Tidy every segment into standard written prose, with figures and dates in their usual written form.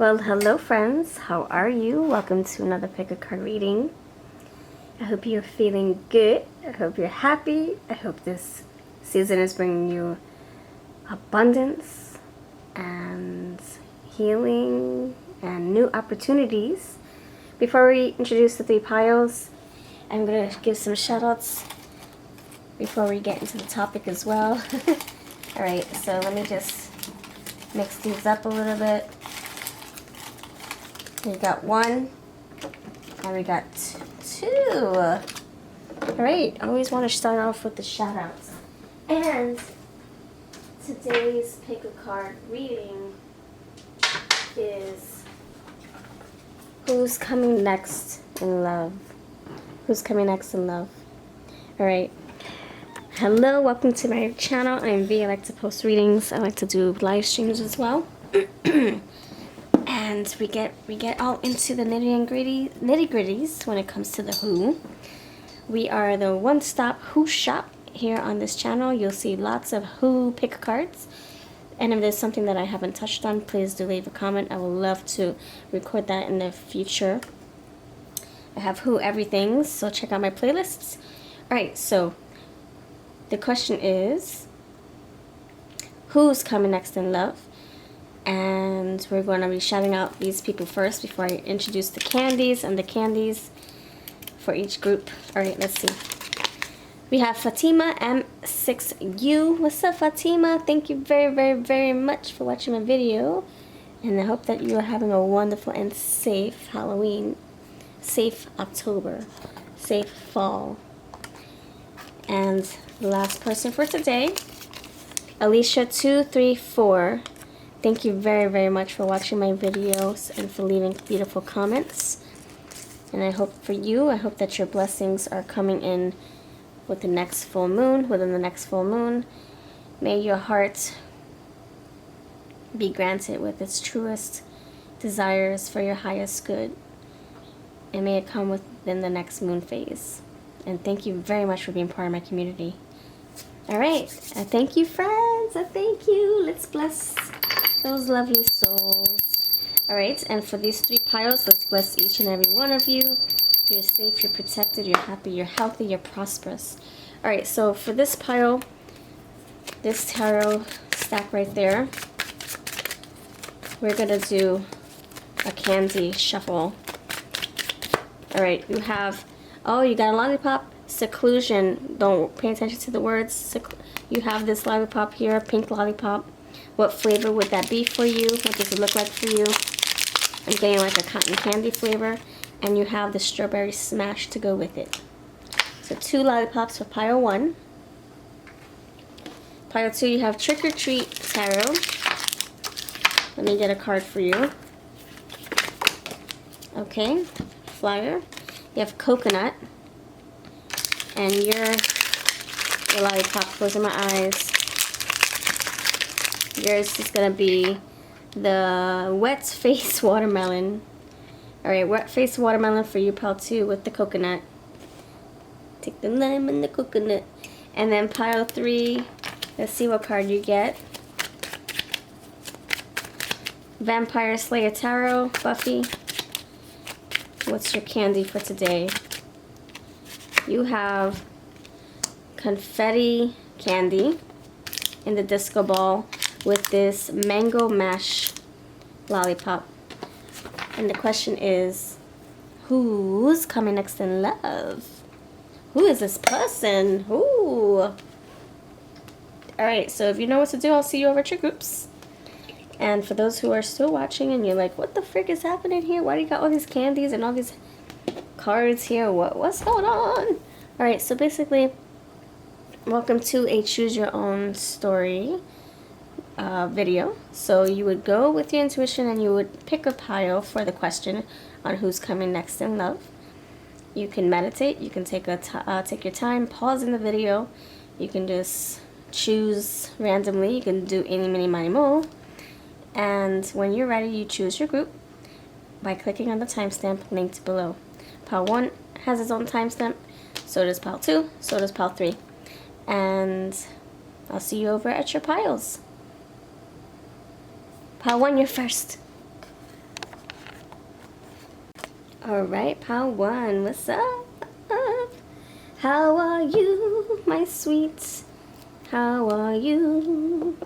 Well, hello friends, how are you? Welcome to another pick a card reading. I hope you're feeling good. I hope you're happy. I hope this season is bringing you abundance and healing and new opportunities. Before we introduce the three piles, I'm going to give some shout outs before we get into the topic as well. Alright, so let me just mix these up a little bit. We got one, and we got two. Alright, I always want to start off with the shout outs. And today's pick a card reading is who's coming next in love? Who's coming next in love? Alright. Hello, welcome to my channel. I'm V. I like to post readings. I like to do live streams as well. And we get all into the nitty-gritties when it comes to the who. We are the one-stop who shop here on this channel. You'll see lots of who pick cards. And if there's something that I haven't touched on, please do leave a comment. I would love to record that in the future. I have who everything, so check out my playlists. Alright, so the question is, who's coming next in love? And we're going to be shouting out these people first before I introduce the candies and the candies for each group. Alright, let's see. We have Fatima M6U. What's up, Fatima? Thank you very much for watching my video. And I hope that you are having a wonderful and safe Halloween, safe October, safe fall. And the last person for today, Alicia234. Thank you very much for watching my videos and for leaving beautiful comments. And I hope for you, I hope that your blessings are coming in with the next full moon, within the next full moon. May your heart be granted with its truest desires for your highest good. And may it come within the next moon phase. And thank you very much for being part of my community. Alright, I thank you, friends. I thank you. Let's bless those lovely souls. Alright, and for these three piles, let's bless each and every one of you. You're safe, you're protected, you're happy, you're healthy, you're prosperous. Alright, so for this pile, this tarot stack right there, we're going to do a candy shuffle. Alright, you have, oh, you got a lollipop, seclusion. Don't pay attention to the words. You have this lollipop here, pink lollipop. What flavor would that be for you? What does it look like for you? I'm getting like a cotton candy flavor. And you have the strawberry smash to go with it. So 2 lollipops for pile 1. Pile 2, you have Trick or Treat Tarot. Let me get a card for you. Okay, flyer. You have coconut. And your lollipop, those are my eyes. Yours is going to be the wet face watermelon. Alright, wet face watermelon for you, pile 2 with the coconut. Take the lime and the coconut. And then pile 3, let's see what card you get. Vampire Slayer Tarot, Buffy. What's your candy for today? You have confetti candy in the disco ball with this mango mash lollipop. And the question is, who's coming next in love? Who is this person? Who? Alright, so if you know what to do, I'll see you over at your groups. And for those who are still watching and you're like, what the frick is happening here? Why do you got all these candies and all these cards here? What's going on? Alright, so basically, welcome to a choose your own story video. So you would go with your intuition and you would pick a pile for the question on who's coming next in love. You can meditate, you can take your time, pause in the video, you can just choose randomly, you can do any, mini, miny, mo, and when you're ready you choose your group by clicking on the timestamp linked below. Pile 1 has its own timestamp, so does pile 2, so does pile 3, and I'll see you over at your piles. Pile 1, you're first. Alright, pile 1, what's up? How are you, my sweet? How are you?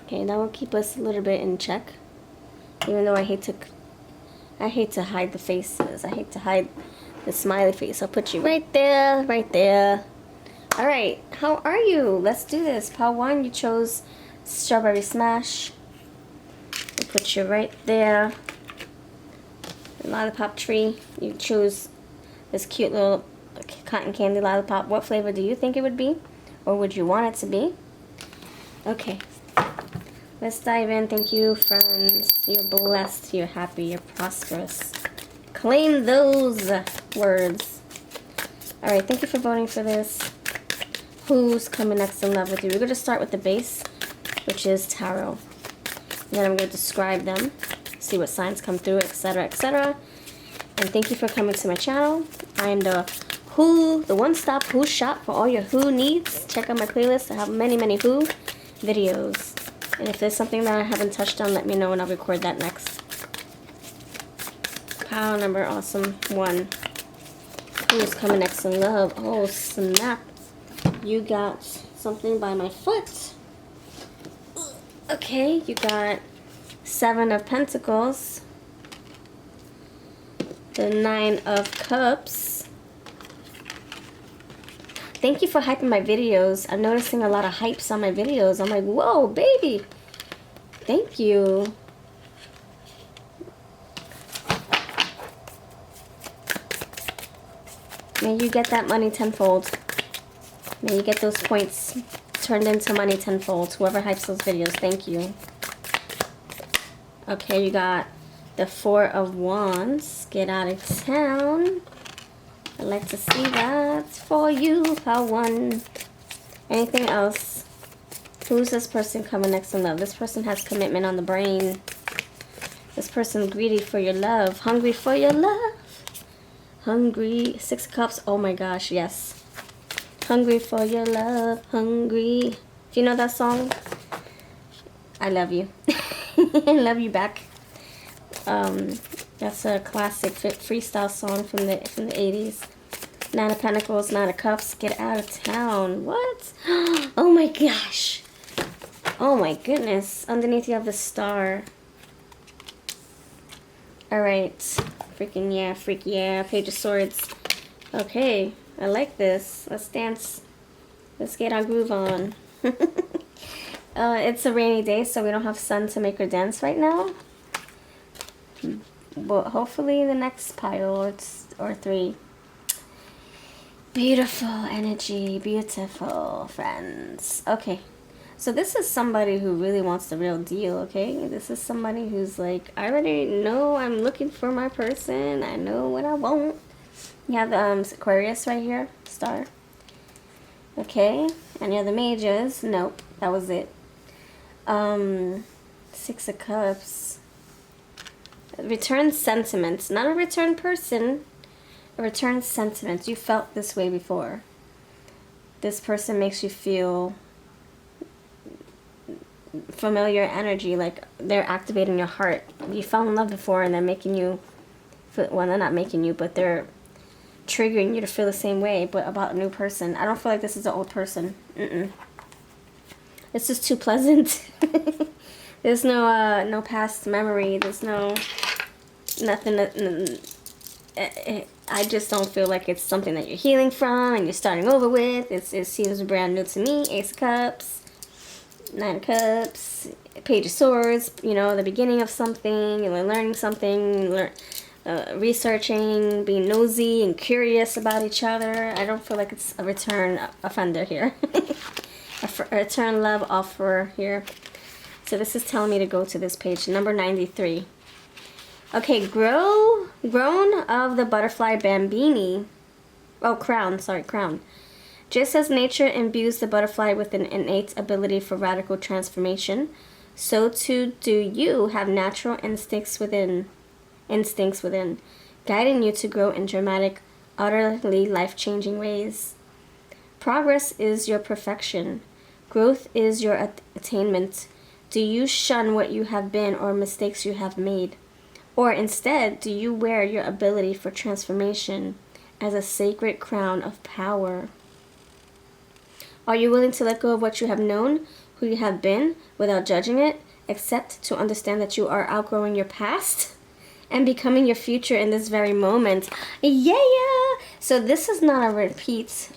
Okay, that will keep us a little bit in check. Even though I hate to hide the faces. I hate to hide the smiley face. I'll put you right there, right there. Alright, how are you? Let's do this. Pile 1, you chose Strawberry Smash. I'll put you right there. Lollipop Tree, you chose this cute little cotton candy lollipop. What flavor do you think it would be? Or would you want it to be? Okay. Let's dive in. Thank you, friends. You're blessed, you're happy, you're prosperous. Claim those words. Alright, thank you for voting for this. Who's coming next in love with you? We're going to start with the base, which is tarot. And then I'm going to describe them, see what signs come through, etc., etc. And thank you for coming to my channel. I am the one-stop who shop for all your who needs. Check out my playlist. I have many, many who videos. And if there's something that I haven't touched on, let me know and I'll record that next. Pile number awesome 1. Who's coming next in love? Oh, snap. You got something by my foot. Okay, you got 7 of Pentacles. The 9 of Cups. Thank you for hyping my videos. I'm noticing a lot of hypes on my videos. I'm like, whoa, baby. Thank you. May you get that money tenfold. May you get those points turned into money tenfold. Whoever hypes those videos, thank you. Okay, you got the 4 of Wands. Get out of town. I'd like to see that for you, pile 1. Anything else? Who's this person coming next in love? This person has commitment on the brain. This person greedy for your love. Hungry for your love. Hungry. 6 of Cups. Oh my gosh, yes. Hungry for your love. Hungry. Do you know that song? I love you. I love you back. That's a classic freestyle song from the 80s. 9 of Pentacles, 9 of Cups. Get out of town. What? Oh my gosh. Oh my goodness. Underneath you have the star. Alright. Freaking yeah, freak yeah. Page of Swords. Okay. I like this. Let's dance. Let's get our groove on. It's a rainy day, so we don't have sun to make her dance right now. But hopefully the next pile or 3. Beautiful energy. Beautiful, friends. Okay. So this is somebody who really wants the real deal, okay? This is somebody who's like, I already know I'm looking for my person. I know what I want. You have the Aquarius right here. Star. Okay. Any other mages? Nope. That was it. 6 of Cups. Return sentiments. Not a return person. A return sentiments. You felt this way before. This person makes you feel familiar energy, like they're activating your heart. You fell in love before and they're making you feel, well, they're not making you, but they're triggering you to feel the same way, but about a new person. I don't feel like this is an old person. It's just too pleasant. There's no past memory. There's nothing I just don't feel like it's something that you're healing from and you're starting over with. It seems brand new to me. Ace of Cups, 9 of Cups, Page of Swords, you know, the beginning of something, you're learning something, researching, being nosy and curious about each other. I don't feel like it's a return offender here. A return love offer here. So this is telling me to go to this page, number 93. Okay, grown of the butterfly bambini. Oh, crown, sorry, crown. Just as nature imbues the butterfly with an innate ability for radical transformation, so too do you have natural instincts within, guiding you to grow in dramatic, utterly life-changing ways. Progress is your perfection. Growth is your attainment. Do you shun what you have been or mistakes you have made? Or instead, do you wear your ability for transformation as a sacred crown of power? Are you willing to let go of what you have known, who you have been, without judging it, except to understand that you are outgrowing your past and becoming your future in this very moment? Yeah! So this is not a repeat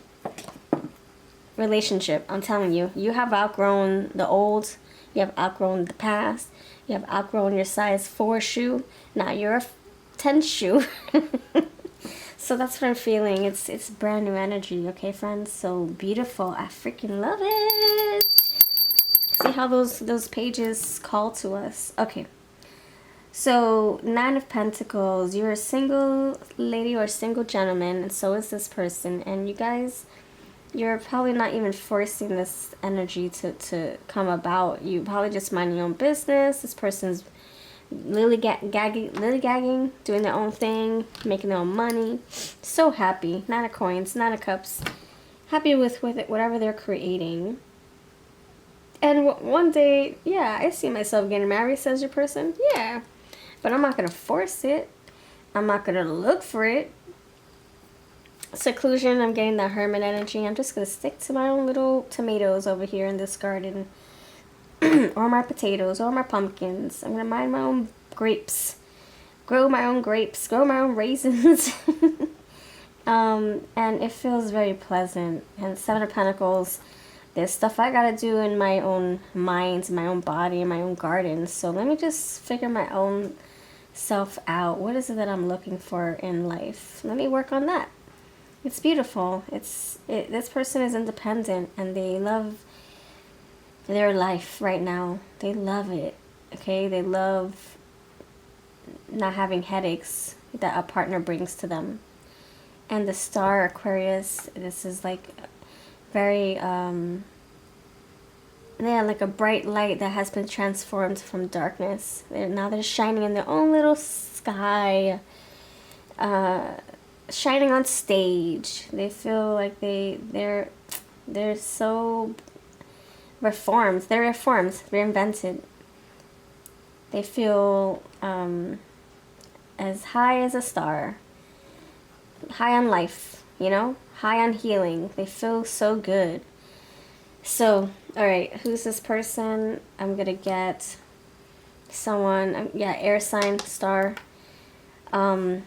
relationship. I'm telling you. You have outgrown the old. You have outgrown the past. You have outgrown your size 4 shoe. Now you're a 10 shoe. So that's what I'm feeling. It's brand new energy, okay, friends? So beautiful. I freaking love it. See how those pages call to us. Okay. So 9 of Pentacles. You're a single lady or a single gentleman, and so is this person. And you guys, you're probably not even forcing this energy to come about. You probably just mind your own business. This person's lily-gagging, doing their own thing, making their own money. So happy. 9 of Coins, 9 of Cups. Happy with it, whatever they're creating. And one day, yeah, I see myself getting married, says your person. Yeah. But I'm not going to force it. I'm not going to look for it. Seclusion, I'm getting that hermit energy. I'm just going to stick to my own little tomatoes over here in this garden. Or my potatoes, or my pumpkins. I'm going to mind my own grapes. Grow my own grapes. Grow my own raisins. And it feels very pleasant. And 7 of Pentacles, there's stuff I got to do in my own mind, my own body, in my own garden. So let me just figure my own self out. What is it that I'm looking for in life? Let me work on that. It's beautiful. This person is independent and they love their life right now. They love it. Okay, they love not having headaches that a partner brings to them. And the star Aquarius, this is like very yeah, like a bright light that has been transformed from darkness. Now they're shining in their own little sky, shining on stage. They feel like they're so reformed. They're reformed, reinvented. They feel as high as a star, high on life, you know, high on healing. They feel so good. So, all right, who's this person? I'm gonna get someone. Yeah, air sign, star. The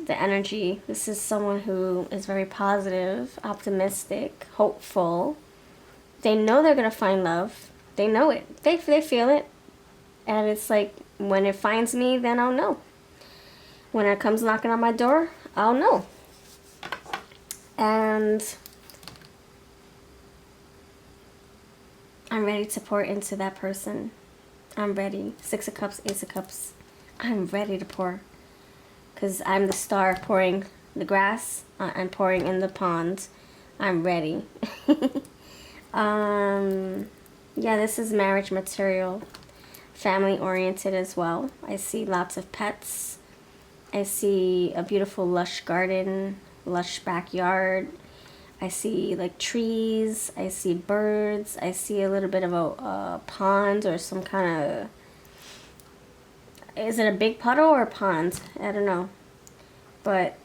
energy. This is someone who is very positive, optimistic, hopeful. They know they're gonna find love. They know it. They feel it. And it's like, when it finds me, then I'll know. When it comes knocking on my door, I'll know. And I'm ready to pour into that person. I'm ready. 6 of Cups, Ace of Cups. I'm ready to pour. Because I'm the star pouring the grass. I'm pouring in the pond. I'm ready. Yeah, this is marriage material. Family oriented as well. I see lots of pets. I see a beautiful lush garden, lush backyard. I see like trees. I see birds. I see a little bit of a pond or some kind of... Is it a big puddle or a pond? I don't know. But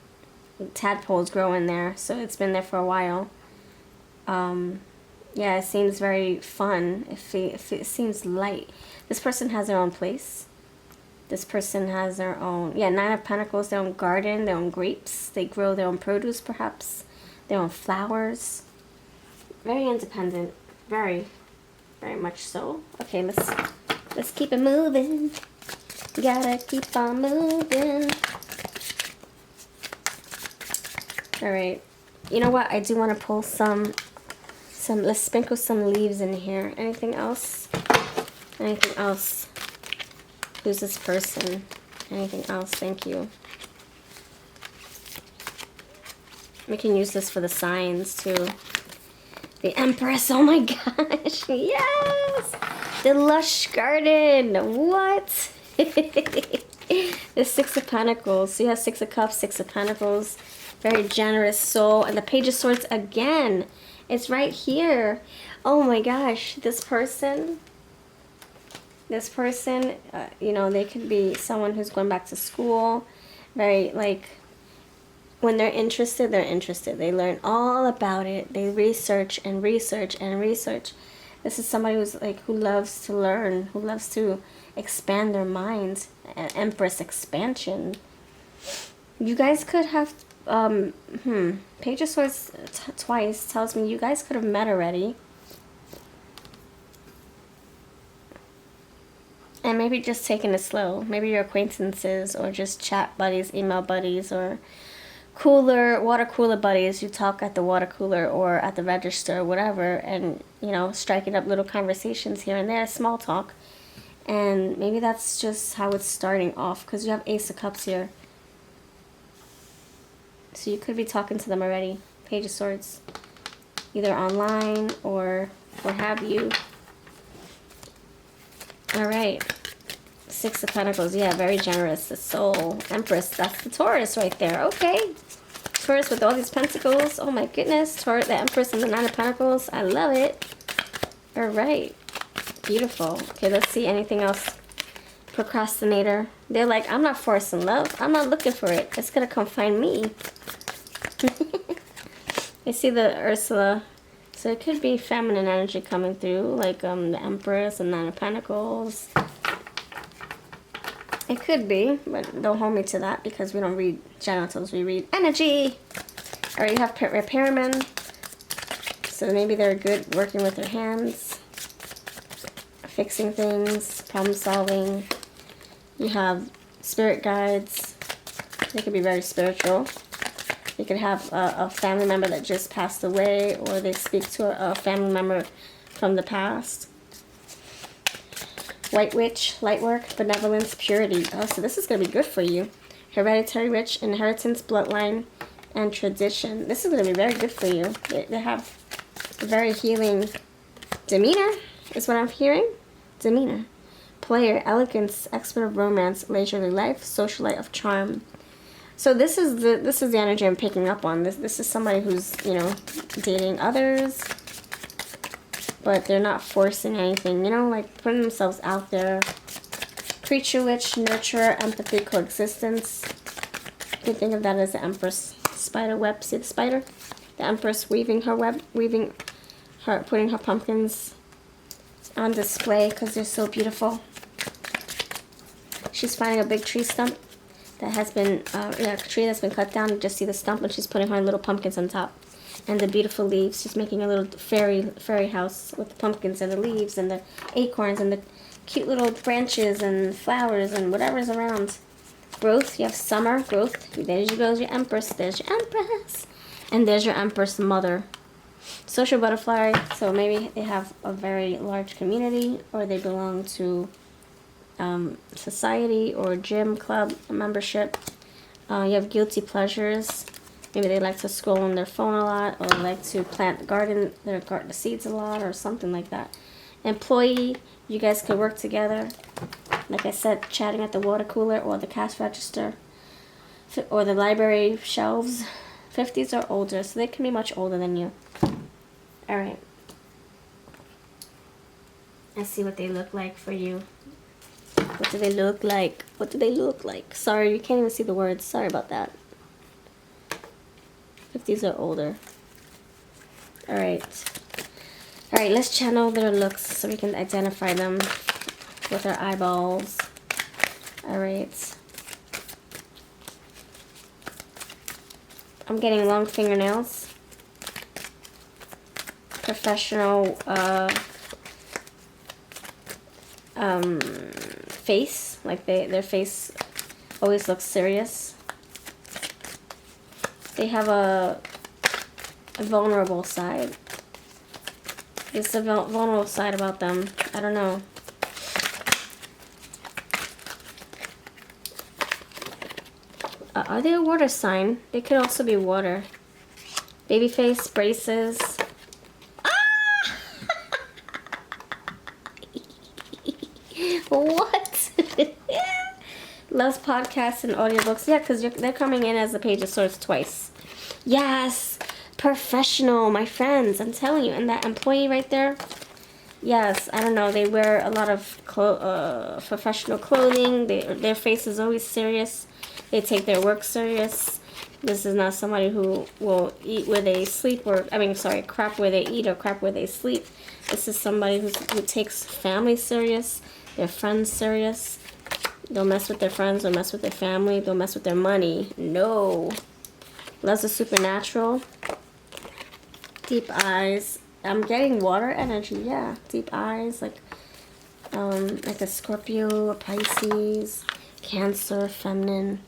tadpoles grow in there, so it's been there for a while. Yeah, it seems very fun. It seems light. This person has their own place. This person has their own... Yeah, 9 of Pentacles, their own garden, their own grapes. They grow their own produce, perhaps. Their own flowers. Very independent. Very, very much so. Okay, let's keep it moving. Gotta keep on moving. Alright. You know what? I do want to pull some... Let's sprinkle some leaves in here. Anything else? Anything else? Who's this person? Anything else? Thank you. We can use this for the signs too. The Empress. Oh my gosh. Yes! The lush garden. What? The 6 of Pentacles. So you have 6 of Cups, 6 of Pentacles. Very generous soul. And the Page of Swords again. It's right here. Oh my gosh. This person. This person, you know, they could be someone who's going back to school. Very, like, when they're interested, they're interested. They learn all about it. They research and research and research. This is somebody who's like, who loves to learn, who loves to expand their minds. Empress expansion. You guys could have, Page of Swords twice tells me you guys could have met already. And maybe just taking it slow. Maybe your acquaintances or just chat buddies, email buddies, or water cooler buddies. You talk at the water cooler or at the register or whatever, and, you know, striking up little conversations here and there, small talk. And maybe that's just how it's starting off, because you have Ace of Cups here. So you could be talking to them already. Page of Swords. Either online or what have you. Alright. Six of Pentacles. Yeah, very generous. The Soul. Empress. That's the Taurus right there. Okay. Taurus with all these pentacles. Oh my goodness. Taurus, the Empress and the Nine of Pentacles. I love it. Alright. Beautiful. Okay, let's see anything else. Procrastinator. They're like, I'm not forcing love. I'm not looking for it. It's going to come find me. I see the Ursula. So it could be feminine energy coming through, like the Empress and Nine of Pentacles. It could be, but don't hold me to that because we don't read genitals, we read energy. Or you have repairmen. So maybe they're good working with their hands, fixing things, problem solving. You have spirit guides. They could be very spiritual. You could have a family member that just passed away, or they speak to a family member from the past. White Witch, light work, benevolence, purity. Oh, so this is going to be good for you. Hereditary witch, inheritance, bloodline, and tradition. This is going to be very good for you. They have a very healing demeanor, is what I'm hearing. Demeanor. Player, elegance, expert of romance, leisurely life, socialite of charm. So this is the energy I'm picking up on. This is somebody who's, you know, dating others, but they're not forcing anything, you know, like putting themselves out there. Creature witch, nurturer, empathy, coexistence. You can think of that as the Empress spider web. See the spider? The Empress weaving her web, putting her pumpkins on display because they're so beautiful. She's finding a big tree stump that has been, a tree that's been cut down. You just see the stump, and she's putting her little pumpkins on top. And the beautiful leaves. She's making a little fairy house with the pumpkins and the leaves and the acorns and the cute little branches and flowers and whatever's around. Growth. You have summer, growth. There you go, your Empress. There's your Empress. And there's your Empress mother. Social butterfly. So maybe they have a very large community, or they belong to society or gym club membership. You have guilty pleasures. Maybe they like to scroll on their phone a lot, or like to plant the seeds a lot, or something like that. Employee, you guys could work together. Like I said, chatting at the water cooler or the cash register or the library shelves. 50s or older, so they can be much older than you. Alright. Let's see what they look like for you. What do they look like? What do they look like? Sorry, you can't even see the words. Sorry about that. 50s or older. Alright. Alright, let's channel their looks so we can identify them with our eyeballs. Alright. I'm getting long fingernails. Professional face. Like their face always looks serious. They have a vulnerable side. There's a vulnerable side about them. I don't know. Are they a water sign? They could also be water. Baby face, braces. Ah! What? Loves podcasts and audiobooks. Yeah, because they're coming in as the Page of Swords twice. Yes! Professional, my friends. I'm telling you. And that employee right there, Yes, I don't know. They wear a lot of professional clothing. Their face is always serious. They take their work serious. This is not somebody who will eat where they sleep, or I mean, sorry, crap where they eat or crap where they sleep. This is somebody who takes family serious, their friends serious. Don't mess with their friends. Don't mess with their family. Don't mess with their money. No. Loves the supernatural. Deep eyes. I'm getting water energy. Yeah, deep eyes, like a Scorpio, a Pisces, Cancer, feminine.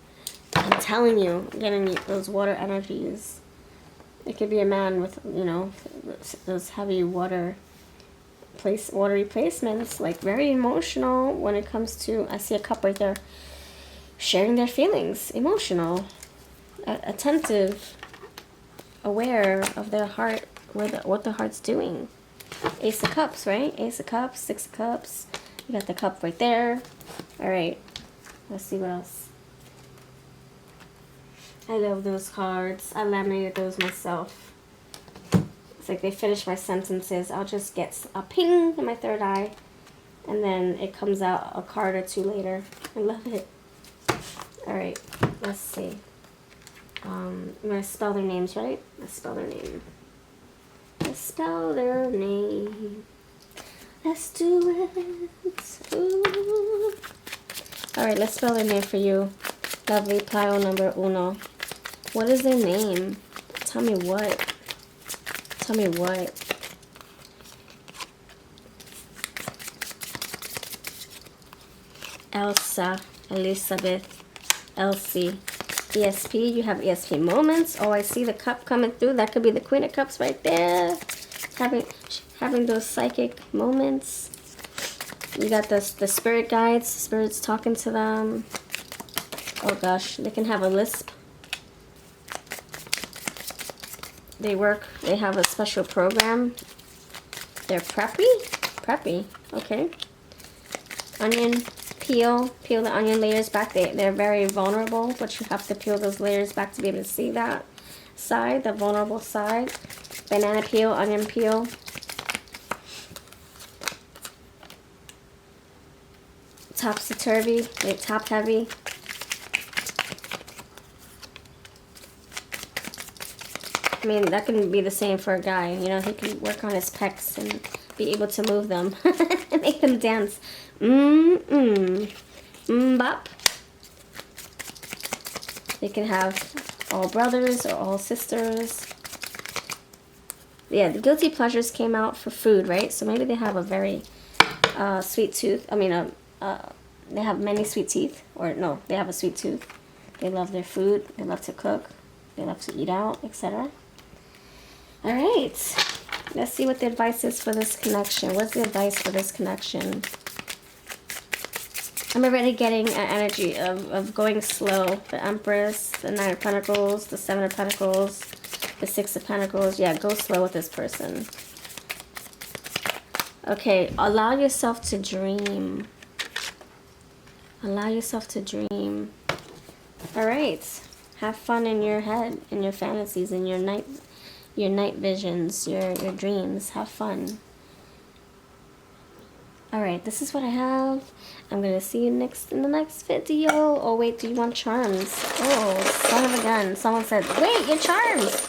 I'm telling you, I'm getting those water energies. It could be a man with, you know, those heavy watery placements, like very emotional when it comes to, I see a cup right there, sharing their feelings, emotional, attentive, aware of their heart, what the heart's doing. Ace of Cups, right? Ace of Cups, Six of Cups. You got the cup right there. All right, let's see what else. I love those cards. I laminated those myself. It's like they finish my sentences. I'll just get a ping in my third eye, and then it comes out a card or two later. I love it. All right, let's see. I'm going to spell their names, right? Let's spell their name. Let's spell their name. Let's do it. Ooh. All right, let's spell their name for you. Lovely pile number uno. What is their name? Tell me what. Tell me what. Elsa, Elizabeth, Elsie. ESP, you have ESP moments. Oh, I see the cup coming through. That could be the Queen of Cups right there. Having those psychic moments. You got the spirit guides, spirits talking to them. Oh gosh, they can have a lisp. They have a special program. They're preppy, okay. Onion, peel the onion layers back. They're very vulnerable, but you have to peel those layers back to be able to see that side, the vulnerable side. Banana peel, onion peel. Topsy-turvy, they're top-heavy. I mean, that can be the same for a guy. You know, he can work on his pecs and be able to move them and make them dance. Bop. They can have all brothers or all sisters. Yeah, the guilty pleasures came out for food, right? So maybe they have a very sweet tooth. I mean, they have many sweet teeth. Or no, they have a sweet tooth. They love their food. They love to cook. They love to eat out, etc. All right. Let's see what the advice is for this connection. What's the advice for this connection? I'm already getting an energy of going slow. The Empress, the Nine of Pentacles, the Seven of Pentacles, the Six of Pentacles. Yeah, go slow with this person. Okay, allow yourself to dream. Allow yourself to dream. All right. Have fun in your head, in your fantasies, in your night visions, your dreams. Have fun. All right, this is what I have. I'm gonna see you in the next video. Oh wait, do you want charms? Oh, son of a gun! Someone said, "Wait, your charms."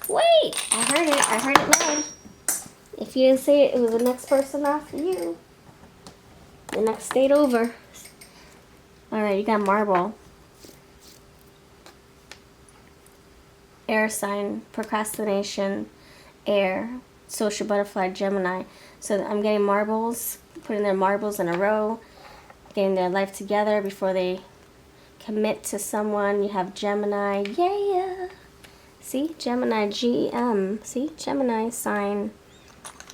Wait, I heard it loud. If you didn't say it, it was the next person after you. The next state over. All right, you got marble. Air sign, procrastination, air, social butterfly, Gemini. So I'm getting marbles, putting their marbles in a row, getting their life together before they commit to someone. You have Gemini, yeah. See, Gemini, GM. See, Gemini sign.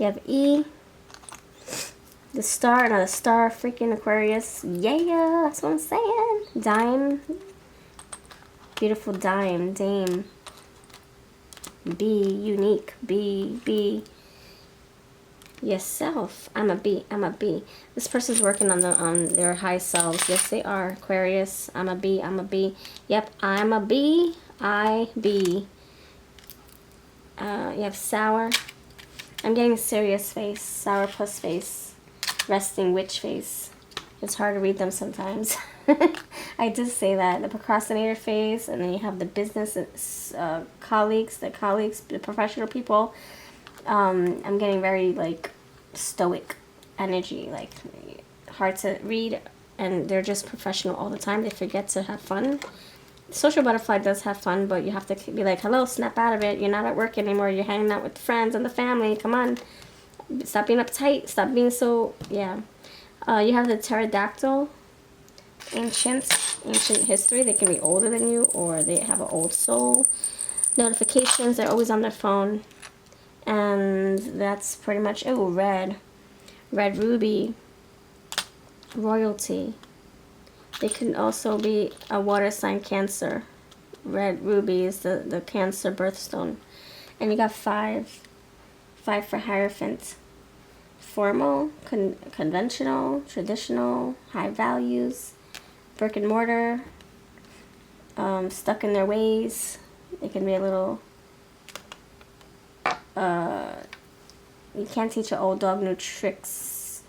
You have E, the star, another star, freaking Aquarius. Yeah, that's what I'm saying. Dime, beautiful dime, dame. Be unique. Be yourself. I'm a bee. This person's working on their high selves. Yes, they are. Aquarius. I'm a bee. Yep, I'm a bee. I be. You have sour. I'm getting serious face, sourpuss face, resting witch face. It's hard to read them sometimes. I did say that. The procrastinator face, and then you have the business colleagues, the professional people. I'm getting very, like, stoic energy, like, hard to read, and they're just professional all the time. They forget to have fun. Social butterfly does have fun, but you have to be like, hello, snap out of it. You're not at work anymore. You're hanging out with friends and the family. Come on. Stop being uptight. Stop being so, yeah. You have the pterodactyl, ancient history. They can be older than you, or they have an old soul. Notifications, they're always on their phone. And that's pretty much, oh, red ruby, royalty. They can also be a water sign, Cancer. Red ruby is the Cancer birthstone. And you got 5 for Hierophant. Formal, conventional, traditional, high values, brick and mortar, stuck in their ways. They can be a little, you can't teach an old dog new tricks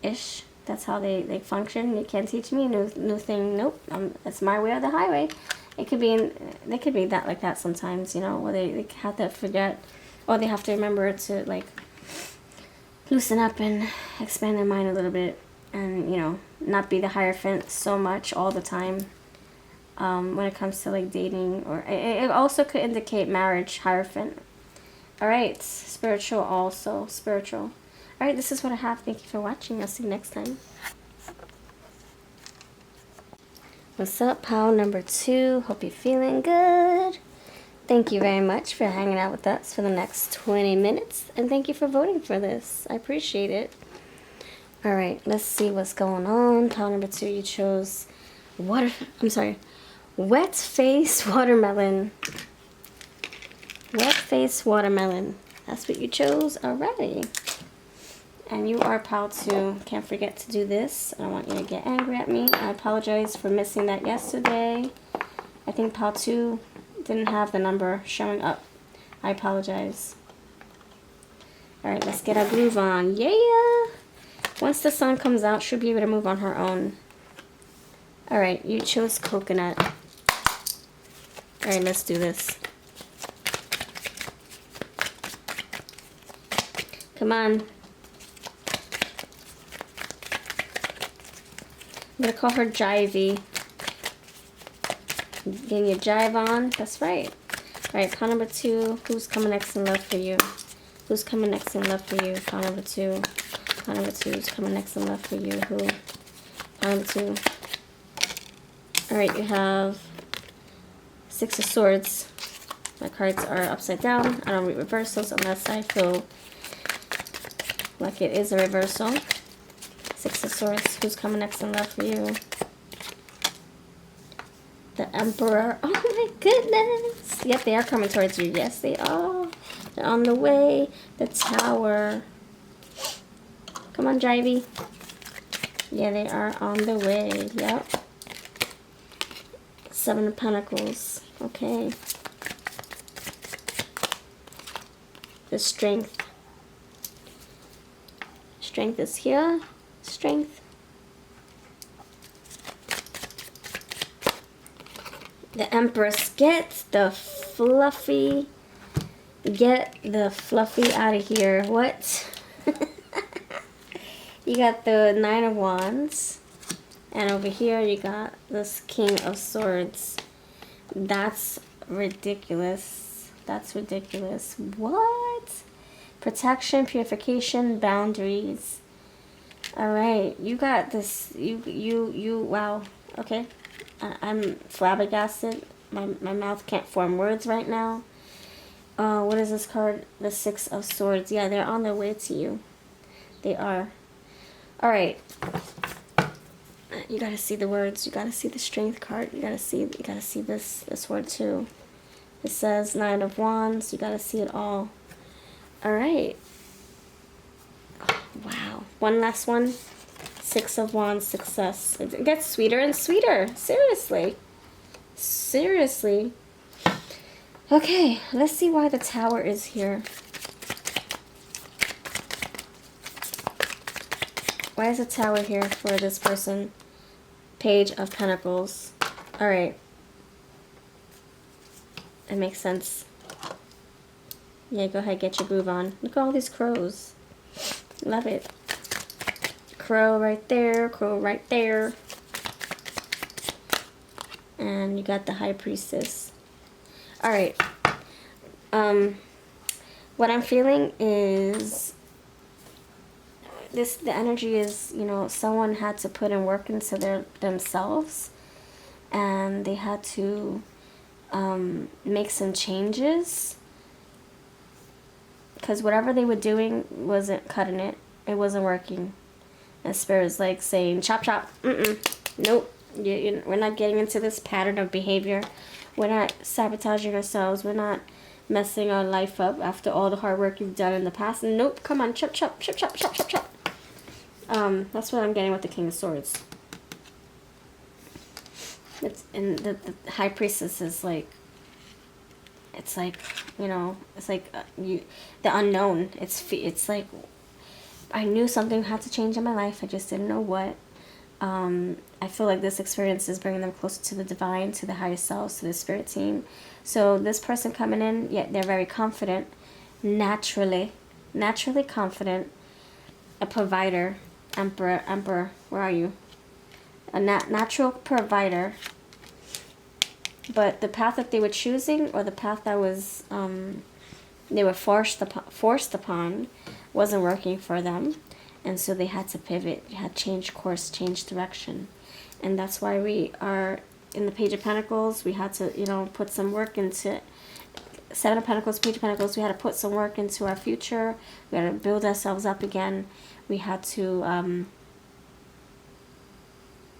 ish. That's how they function. You can't teach me new thing. Nope. It's my way or the highway. It could be they could be that like that sometimes, you know, where they have to forget, or they have to remember to, like, loosen up and expand their mind a little bit, and, you know, not be the Hierophant so much all the time. When it comes to, like, dating, or it also could indicate marriage, Hierophant. All right, spiritual also, spiritual. All right, this is what I have. Thank you for watching. I'll see you next time. What's up, pal number 2? Hope you're feeling good. Thank you very much for hanging out with us for the next 20 minutes. And thank you for voting for this. I appreciate it. All right, let's see what's going on. Pile number 2, you chose wet face watermelon. Wet face watermelon. That's what you chose already. And you are pile 2. Can't forget to do this. I don't want you to get angry at me. I apologize for missing that yesterday. I think pile 2 didn't have the number showing up. I apologize. Alright, let's get our groove on. Yeah! Once the sun comes out, she'll be able to move on her own. Alright, you chose coconut. Alright, let's do this. Come on. I'm going to call her Jivey. Getting your jive on. That's right. Alright, pile number 2. Who's coming next in love for you? Who's coming next in love for you? Pile number 2. Pile number 2 is coming next in love for you. Who? Pile number 2. Alright, you have 6 of Swords. My cards are upside down. I don't read reversals unless I feel like it is a reversal. 6 of Swords. Who's coming next in love for you? The Emperor. Oh my goodness. Yep, they are coming towards you. Yes, they are. They're on the way. The Tower. Come on, Jivey. Yeah, they are on the way. Yep. 7 of Pentacles. Okay. The Strength. Strength is here. Strength. The Empress. Get the fluffy out of here. What? You got the 9 of Wands. And over here you got this King of Swords. That's ridiculous. That's ridiculous. What? Protection, purification, boundaries. Alright, you got this. Wow. Okay. I'm flabbergasted. My mouth can't form words right now. What is this card? The 6 of Swords. Yeah, they're on their way to you. They are. Alright. You gotta see the words. You gotta see the Strength card. You gotta see this word too. It says 9 of Wands. You gotta see it all. Alright. Oh, wow. One last one. 6 of Wands, success. It gets sweeter and sweeter. Seriously. Seriously. Okay, let's see why the Tower is here. Why is a Tower here for this person? Page of Pentacles. Alright. It makes sense. Yeah, go ahead, get your groove on. Look at all these crows. Love it. Crow right there, crow right there. And you got the High Priestess. Alright. What I'm feeling is the energy is, you know, someone had to put in work into themselves, and they had to make some changes, because whatever they were doing wasn't cutting it. It wasn't working. And Spirit's like saying, chop chop. Nope. We're not getting into this pattern of behavior. We're not sabotaging ourselves. We're not messing our life up after all the hard work you've done in the past. Nope. Come on, chop chop chop chop chop chop chop. That's what I'm getting with the King of Swords. It's, and the High Priestess is like, it's like, you know, it's like the unknown. It's like, I knew something had to change in my life. I just didn't know what. I feel like this experience is bringing them closer to the divine, to the higher selves, to the spirit team. So this person coming in, yeah, they're very confident, naturally confident, a provider, emperor, where are you? A natural provider. But the path that they were choosing, or the path that was they were forced upon, wasn't working for them, and so they had to pivot, had to change course, change direction, and that's why we are in the Page of Pentacles. We had to, you know, put some work into Seven of Pentacles, Page of Pentacles. We had to put some work into our future. We had to build ourselves up again. We had to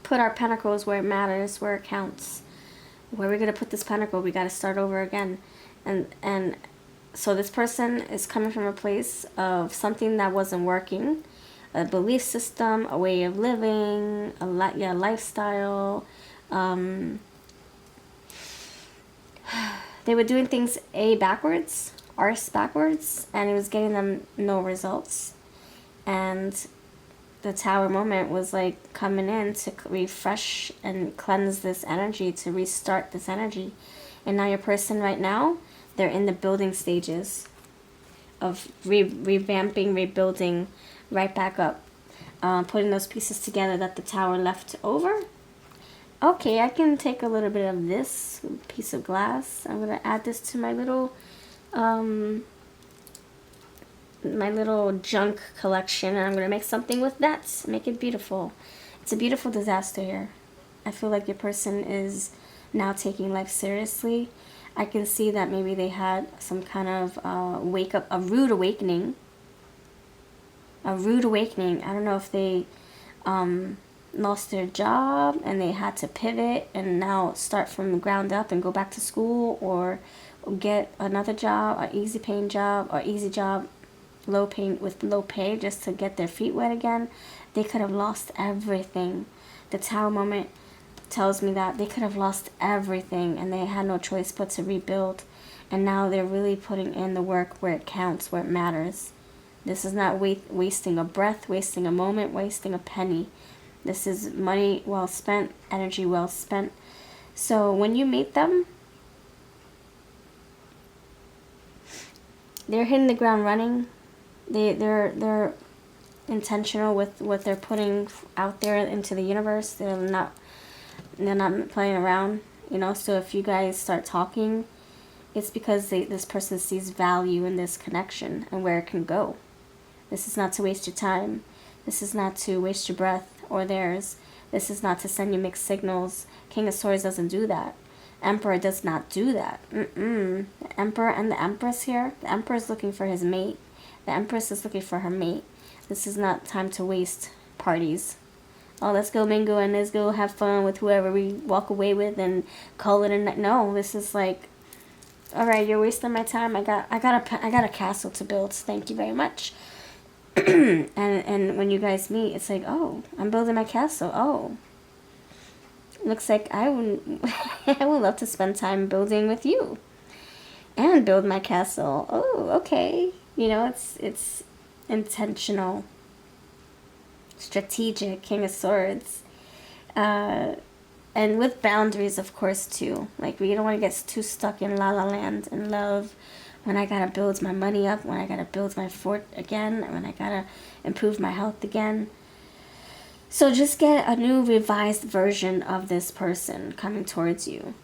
put our pentacles where it matters, where it counts. Where we're going to put this pentacle, we got to start over again. And so this person is coming from a place of something that wasn't working, a belief system, a way of living, a lifestyle. They were doing things backwards, arse backwards, and it was getting them no results. And the Tower moment was like coming in to refresh and cleanse this energy, to restart this energy. And now your person right now, they're in the building stages of revamping, rebuilding, right back up, putting those pieces together that the Tower left over. Okay, I can take a little bit of this piece of glass. I'm going to add this to my little junk collection, and I'm going to make something with that. Make it beautiful. It's a beautiful disaster here. I feel like your person is now taking life seriously. I can see that maybe they had some kind of a rude awakening. I don't know if they lost their job and they had to pivot and now start from the ground up and go back to school, or get another job, an easy paying job, or easy job, low pay, just to get their feet wet again. They could have lost everything. The Tower moment tells me that they could have lost everything and they had no choice but to rebuild. And now they're really putting in the work where it counts, where it matters. This is not wasting a breath, wasting a moment, wasting a penny. This is money well spent, energy well spent. So when you meet them, they're hitting the ground running. They're intentional with what they're putting out there into the universe. They're not playing around, you know. So if you guys start talking, it's because this person sees value in this connection and where it can go. This is not to waste your time. This is not to waste your breath or theirs. This is not to send you mixed signals. King of Swords doesn't do that. Emperor does not do that. The Emperor and the Empress here. The Emperor is looking for his mate. The Empress is looking for her mate. This is not time to waste parties. Oh, let's go mingle and let's go have fun with whoever we walk away with and call it a night. No, this is like, all right, you're wasting my time. I got a castle to build. Thank you very much. and when you guys meet, it's like, oh, I'm building my castle. Oh, looks like I would I would love to spend time building with you and build my castle. Oh, okay. You know, it's intentional. strategic, King of Swords. And with boundaries, of course, too. Like, we don't want to get too stuck in la la land and love. When I gotta build my money up, when I gotta build my fort again, when I gotta improve my health again. So just get a new revised version of this person coming towards you.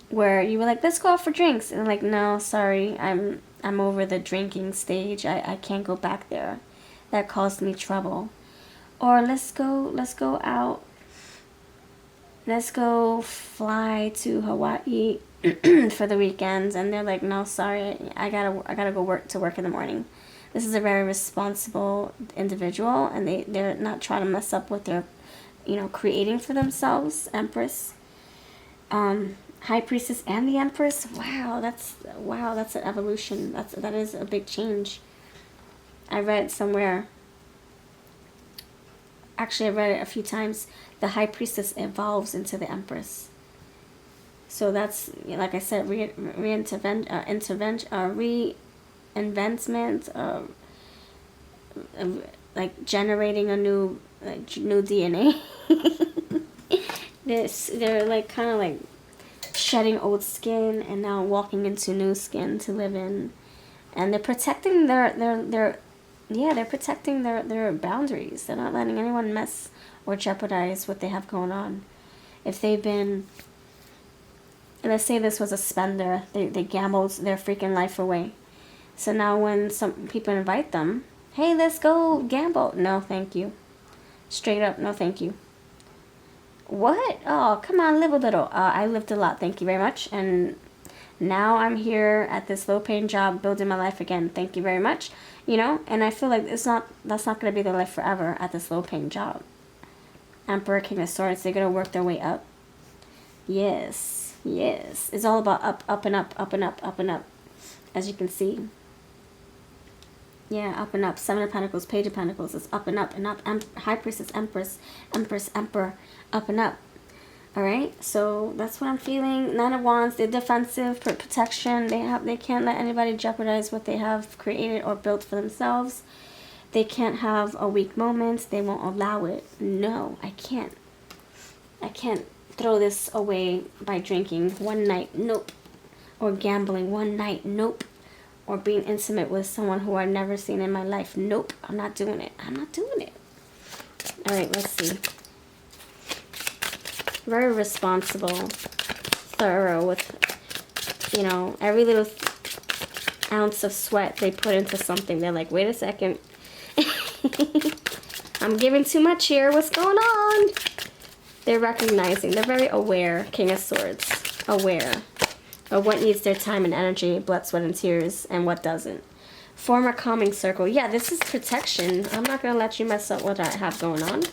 Where you were like, let's go out for drinks. And like, no, sorry, I'm over the drinking stage. I can't go back there. That caused me trouble. Or let's go out. Let's go fly to Hawaii for the weekends. And they're like, no, sorry, I gotta go work in the morning. This is a very responsible individual, and they're not trying to mess up what they're, creating for themselves. Empress, High Priestess, and the Empress. Wow, that's an evolution. That is a big change. I read somewhere. Actually, I read it a few times. The High Priestess evolves into the Empress. So that's, like I said, reinvestment, like generating a new DNA. They're like kind of like shedding old skin and now walking into new skin to live in, and they're protecting they're protecting their boundaries. They're not letting anyone mess or jeopardize what they have going on. If they've been, let's say this was a spender, they gambled their freaking life away. So now when some people invite them, hey, let's go gamble. No, thank you. Straight up, no, thank you. What? Oh, come on, live a little. I lived a lot, thank you very much. And now I'm here at this low-paying job, building my life again. Thank you very much. And I feel like that's not going to be their life forever at this low-paying job. Emperor, King of Swords, they're going to work their way up. Yes. It's all about up and up, up and up, up and up. As you can see. Yeah, up and up. Seven of Pentacles, Page of Pentacles. It's up and up and up. High Priestess, Empress, Emperor, up and up. Alright, so that's what I'm feeling. Nine of Wands, they're defensive, protection. They can't let anybody jeopardize what they have created or built for themselves. They can't have a weak moment. They won't allow it. No, I can't throw this away by drinking one night. Nope. Or gambling one night. Nope. Or being intimate with someone who I've never seen in my life. Nope. I'm not doing it. Alright, let's see. Very responsible, thorough with, every little ounce of sweat they put into something. They're like, wait a second. I'm giving too much here. What's going on? They're recognizing. They're very aware, King of Swords. Aware of what needs their time and energy, blood, sweat, and tears, and what doesn't. Form a calming circle. Yeah, this is protection. I'm not going to let you mess up what I have going on.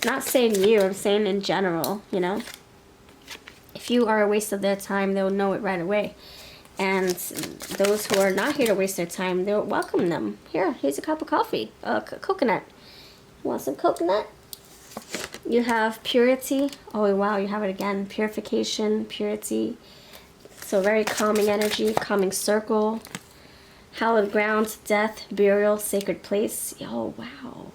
Not saying you, I'm saying in general, If you are a waste of their time, they'll know it right away. And those who are not here to waste their time, they'll welcome them. Here's a cup of coffee. Coconut. Want some coconut? You have purity. Oh, wow, you have it again. Purification, purity. So very calming energy, calming circle. Hallowed ground, death, burial, sacred place. Oh, wow.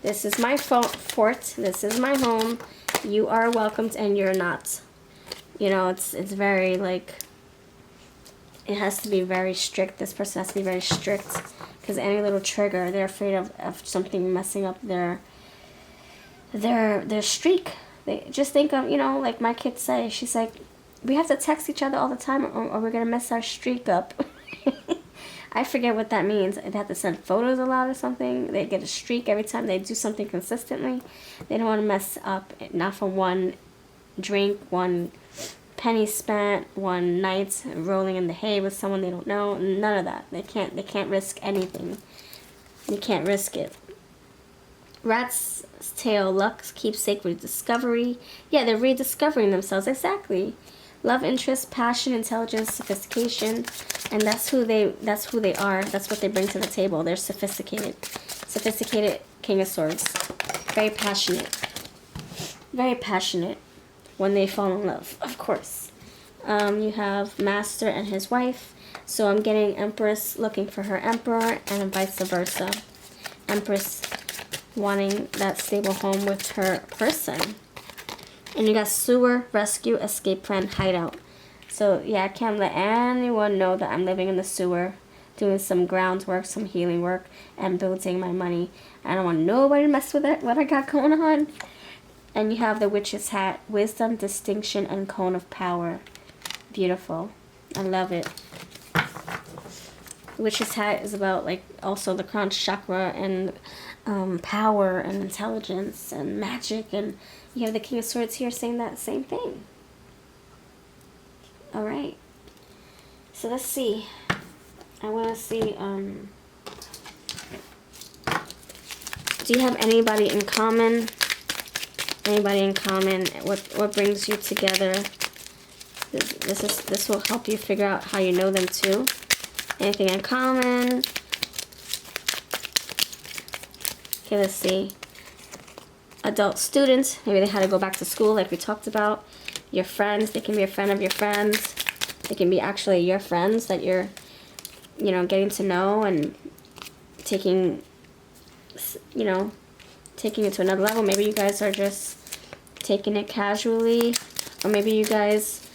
This is my fort. This is my home. You are welcomed and you're not. It's very like, it has to be very strict. This person has to be very strict because any little trigger, they're afraid of something messing up their streak. They just think of, like my kids say, she's like, we have to text each other all the time or we're going to mess our streak up. I forget what that means. They have to send photos a lot or something. They get a streak every time they do something consistently. They don't want to mess up, not for one drink, one penny spent, one night rolling in the hay with someone they don't know. None of that. They can't risk anything. They can't risk it. Rat's tail, luck, keepsake, rediscovery. Yeah, they're rediscovering themselves. Exactly. Love, interest, passion, intelligence, sophistication, and that's who they are. That's what they bring to the table. They're sophisticated. Sophisticated King of Swords. Very passionate. Very passionate when they fall in love, of course. You have Master and his wife. So I'm getting Empress looking for her Emperor and vice versa. Empress wanting that stable home with her person. And you got sewer, rescue, escape plan, hideout. So yeah, I can't let anyone know that I'm living in the sewer, doing some groundwork, some healing work, and building my money. I don't want nobody to mess with it, what I got going on. And you have the witch's hat, wisdom, distinction, and cone of power. Beautiful. I love it. Witch's hat is about like also the crown chakra and power and intelligence and magic, and you have the King of Swords here saying that same thing. All right. So let's see. I want to see. Do you have anybody in common? Anybody in common? What brings you together? This will help you figure out how you know them too. Anything in common? Okay, let's see. Adult students, maybe they had to go back to school like we talked about. Your friends, they can be a friend of your friends. They can be actually your friends that you're, you know, getting to know and taking, you know, taking it to another level. Maybe you guys are just taking it casually, or maybe you guys,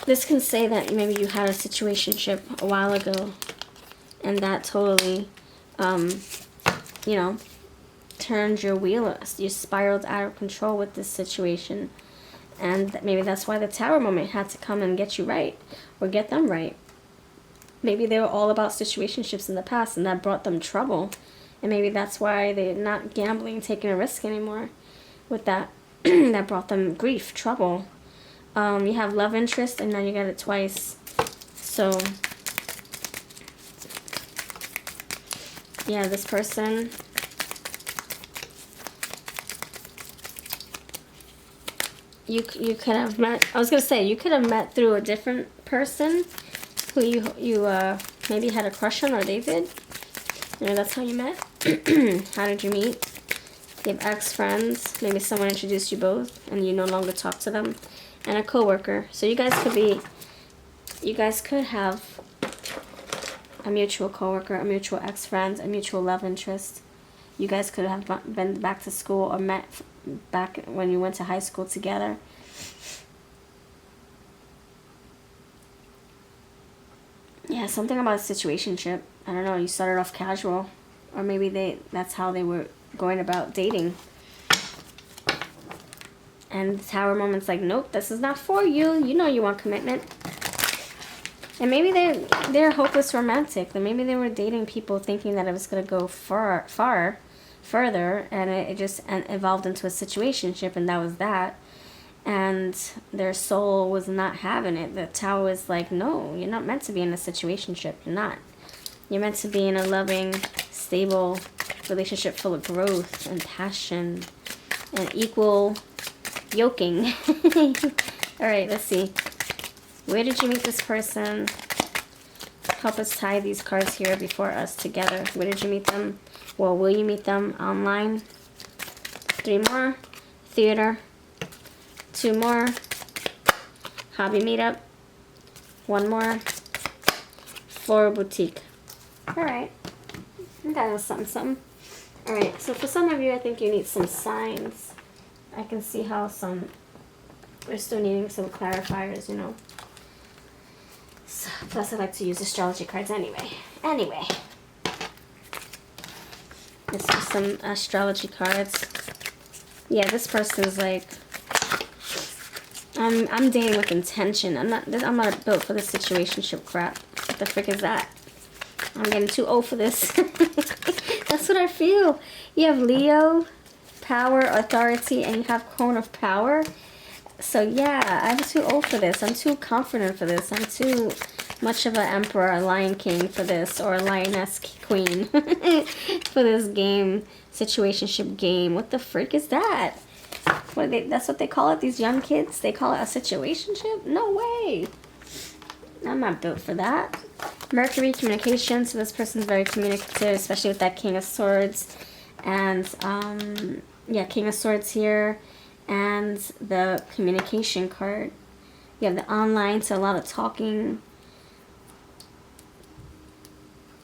this can say that maybe you had a situationship a while ago, and that totally, you know, turned your wheel. You spiraled out of control with this situation, and maybe that's why the Tower moment had to come and get you right, or get them right. Maybe they were all about situationships in the past, and that brought them trouble, and maybe that's why they're not gambling, taking a risk anymore with that. That brought them grief, trouble. You have love interest, and now you got it twice. So yeah, this person, you could have met, I was gonna say, you could have met through a different person who you maybe had a crush on, or they did. Maybe that's how you met. How did you meet? You have ex-friends, maybe someone introduced you both and you no longer talk to them, and a coworker. So you guys could have a mutual coworker, a mutual ex-friend, a mutual love interest. You guys could have been back to school or met back when you went to high school together. Yeah, something about a situationship. I don't know, you started off casual, or maybe that's how they were going about dating. And the Tower moment's like, nope, this is not for you. You know you want commitment. And maybe they're hopeless romantic. And maybe they were dating people thinking that it was going to go further, and it just evolved into a situationship, and that was that. And their soul was not having it. The Tower was like, no, you're not meant to be in a situationship. You're not. You're meant to be in a loving, stable relationship full of growth and passion and equal yoking. Alright, let's see. Where did you meet this person? Help us tie these cards here before us together. Where did you meet them? Well, will you meet them online? 3 more. Theater. 2 more. Hobby meetup. 1 more. Floral boutique. Alright. That was something. Alright, so for some of you, I think you need some signs. I can see how some, we're still needing some clarifiers, you know. So, plus I like to use astrology cards anyway. Let's do some astrology cards. Yeah, this person's like, I'm dating with intention. I'm not built for this situationship crap. What the frick is that? I'm getting too old for this. That's what I feel. You have Leo, power, authority, and you have cone of power. So yeah, I'm too old for this. I'm too confident for this. I'm too much of an emperor, a lion king for this, or a lioness queen for this game, situationship game. What the frick is that? That's what they call it, these young kids? They call it a situationship? No way. I'm not built for that. Mercury, communication. So this person's very communicative, especially with that King of Swords. And, yeah, King of Swords here. And the communication card. You have the online, so a lot of talking.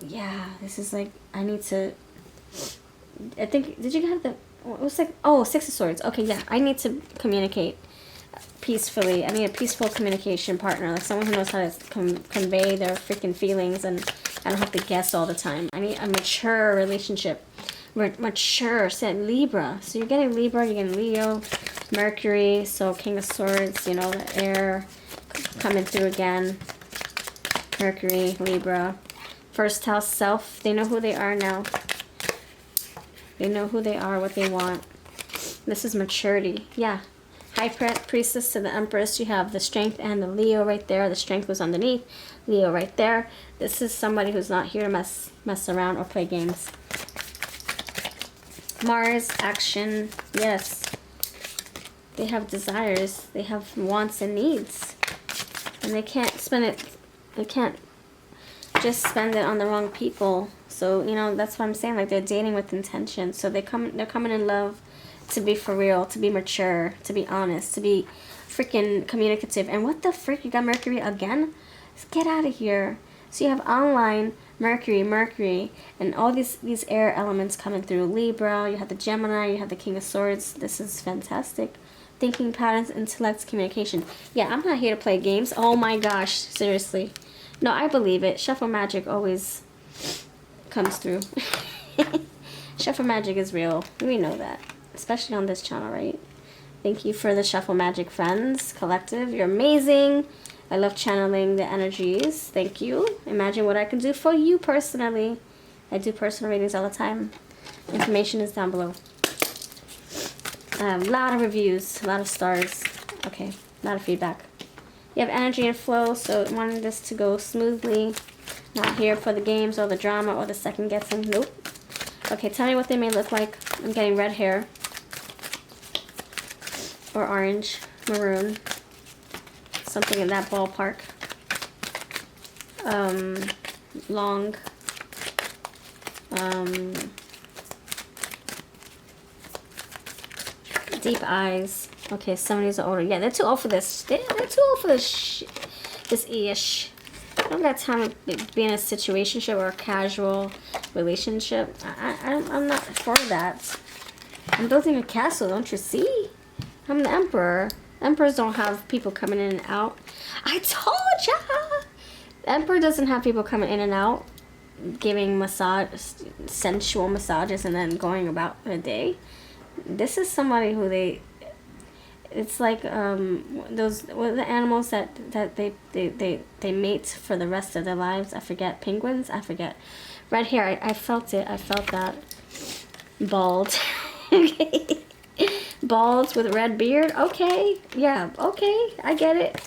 yeah, this is like, I need to, I think, did you get the, it was like, oh, Six of Swords. Okay, yeah, I need to communicate peacefully. I need a peaceful communication partner, like someone who knows how to convey their freaking feelings, and I don't have to guess all the time. I need a mature relationship. Mature, said Libra. So you're getting Libra, you're getting Leo, Mercury, so King of Swords, you know, the air coming through again. Mercury, Libra. First house, self. They know who they are now. They know who they are, what they want. This is maturity. Yeah. High Priestess to the Empress. You have the Strength and the Leo right there. The Strength was underneath. Leo right there. This is somebody who's not here to mess around or play games. Mars, action. Yes. They have desires. They have wants and needs. And they can't spend it. They can't just spend it on the wrong people. So, you know, that's what I'm saying. Like, they're dating with intention. So they're coming in love to be for real, to be mature, to be honest, to be freaking communicative. And what the frick? You got Mercury again? Just get out of here. So you have online Mercury, and all these air elements coming through. Libra, you have the Gemini, you have the King of Swords. This is fantastic. Thinking patterns, intellect, communication. Yeah, I'm not here to play games. Oh my gosh, seriously. No, I believe it. Shuffle magic always comes through. Shuffle magic is real. We know that. Especially on this channel, right? Thank you for the Shuffle Magic friends collective. You're amazing. I love channeling the energies. Thank you. Imagine what I can do for you personally. I do personal readings all the time. Information is down below. A lot of reviews, a lot of stars. Okay, a lot of feedback. You have energy and flow, so wanting this to go smoothly. Not here for the games or the drama or the second guessing. Nope. Okay, tell me what they may look like. I'm getting red hair. Or orange, maroon. Something in that ballpark. Long. Deep eyes. Okay, somebody's older. Yeah, they're too old for this. They're too old for this this ish. I don't got time to be in a situationship or a casual relationship. I'm not for that. I'm building a castle, don't you see? I'm the emperor. Emperors don't have people coming in and out. I told ya! The emperor doesn't have people coming in and out, giving sensual massages and then going about their day. This is somebody who it's like those the animals that they mate for the rest of their lives. I forget, penguins. I forget. Red hair. I felt it. I felt that. Bald. Okay. Bald with red beard. Okay. Yeah. Okay. I get it.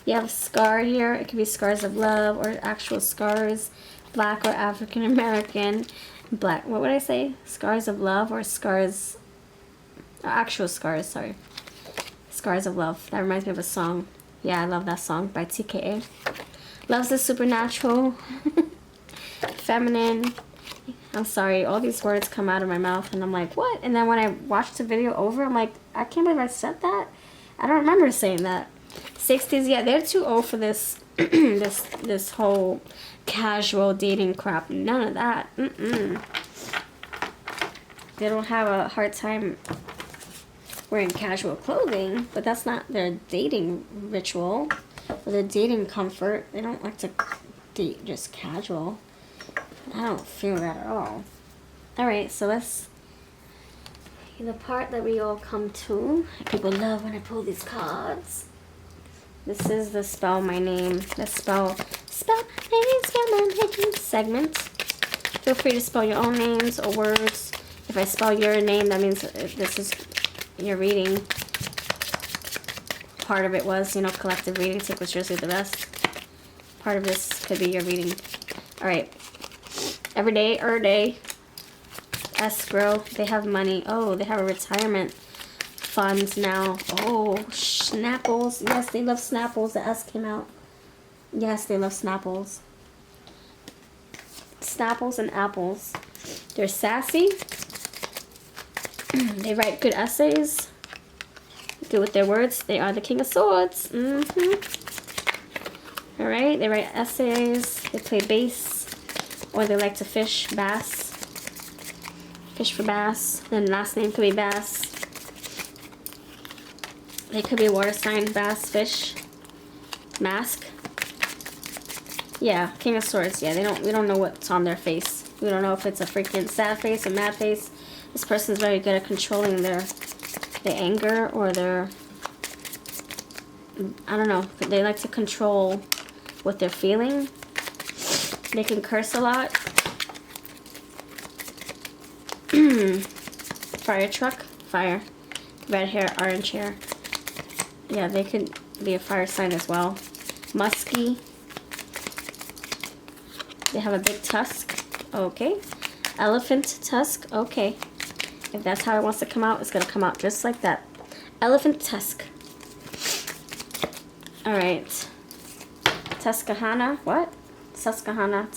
You have a scar here. It could be scars of love or actual scars. Black or African American. Black. What would I say? Scars of love or scars. Actual scars. Sorry. Scars of Love. That reminds me of a song. Yeah, I love that song by TKA. Loves the supernatural. Feminine. I'm sorry, all these words come out of my mouth and I'm like, what? And then when I watched the video over, I'm like, I can't believe I said that. I don't remember saying that. 60s, yeah, they're too old for this this whole casual dating crap. None of that. They don't have a hard time wearing casual clothing, but that's not their dating ritual or their dating comfort. They don't like to date just casual. I don't feel that at all. Alright, so let's the part that we all come to. People love when I pull these cards. This is the Spell My Name. The spell my name segment. Feel free to spell your own names or words. If I spell your name, that means this is your reading. Part of it was, you know, collective reading. Take what's yours, leave the rest. Part of this could be your reading. Alright. Every day. Escrow. They have money. Oh, they have a retirement fund now. Oh, Snapples. Yes, they love Snapples. The S came out. Yes, they love Snapples. Snapples and apples. They're sassy. They write good essays. Good with their words. They are the King of Swords. Alright, they write essays. They play bass. or they like to fish, bass. Fish for bass. Then last name could be Bass. They could be a water sign, bass, fish, mask. Yeah, King of Swords. Yeah, we don't know what's on their face. We don't know if it's a freaking sad face or mad face. This person's very good at controlling their anger or their, I don't know. They like to control what they're feeling. They can curse a lot. Fire truck, fire. Red hair, orange hair. Yeah, they could be a fire sign as well. Musky. They have a big tusk. Okay. Elephant tusk. Okay. If that's how it wants to come out, it's going to come out just like that. Elephant tusk. Alright. Tuscahana. What? Susquehanna.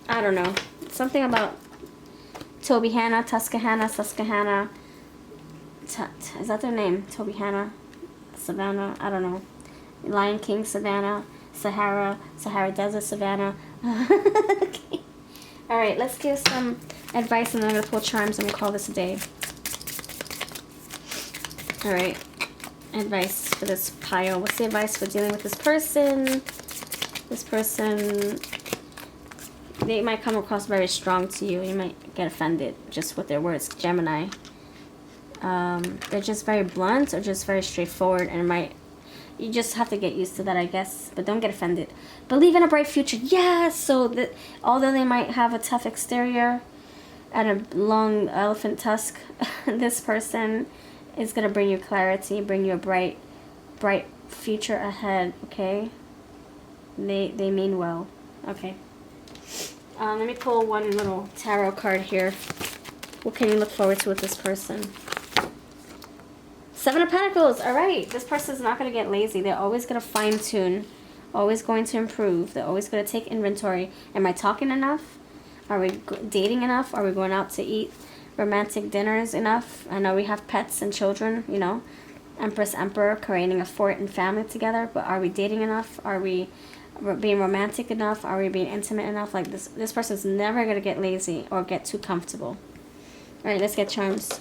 I don't know. Something about Toby Hanna, Tuscahana, Susquehanna. Is that their name? Toby Hanna, Savannah. I don't know. Lion King, Savannah, Sahara Desert, Savannah. Okay. All right, let's give some advice, and then I'm gonna pull charms, and we'll call this a day. All right, advice for this pile. What's the advice for dealing with this person? This person, they might come across very strong to you. You might get offended just with their words. Gemini. They're just very blunt or just very straightforward, and you just have to get used to that, I guess. But don't get offended. Believe in a bright future. Yes! So that although they might have a tough exterior and a long elephant tusk, this person is going to bring you clarity, bring you a bright future ahead, okay? They mean well. Okay. Let me pull one little tarot card here. What can you look forward to with this person? Seven of Pentacles. All right. This person's not going to get lazy. They're always going to fine-tune. Always going to improve. They're always going to take inventory. Am I talking enough? Are we dating enough? Are we going out to eat romantic dinners enough? I know we have pets and children, you know. Empress, Emperor, creating a fort and family together. But are we dating enough? Are we being romantic enough? Are we being intimate enough? Like this person's never going to get lazy or get too comfortable. All right, let's get charms.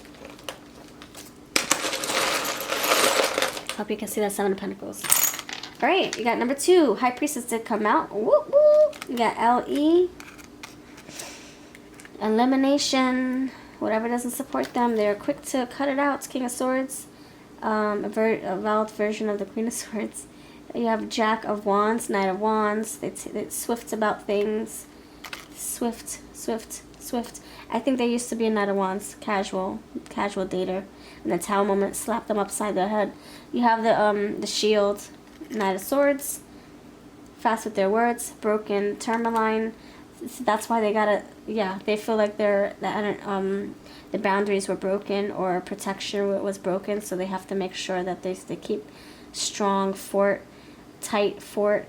Hope you can see that Seven of Pentacles. All right, you got number 2. High Priestess did come out. Woo woo. You got LE. Elimination. Whatever doesn't support them, they're quick to cut it out. King of Swords. A valid version of the Queen of Swords. You have Jack of Wands, Knight of Wands. They're swift about things. Swift. I think there used to be a Knight of Wands. Casual dater. And the Tower moment slapped them upside their head. You have the Shield, Knight of Swords. Fast with their words. Broken tourmaline. So that's why they gotta, yeah, they feel like the boundaries were broken or protection was broken, so they have to make sure that they keep strong tight fort,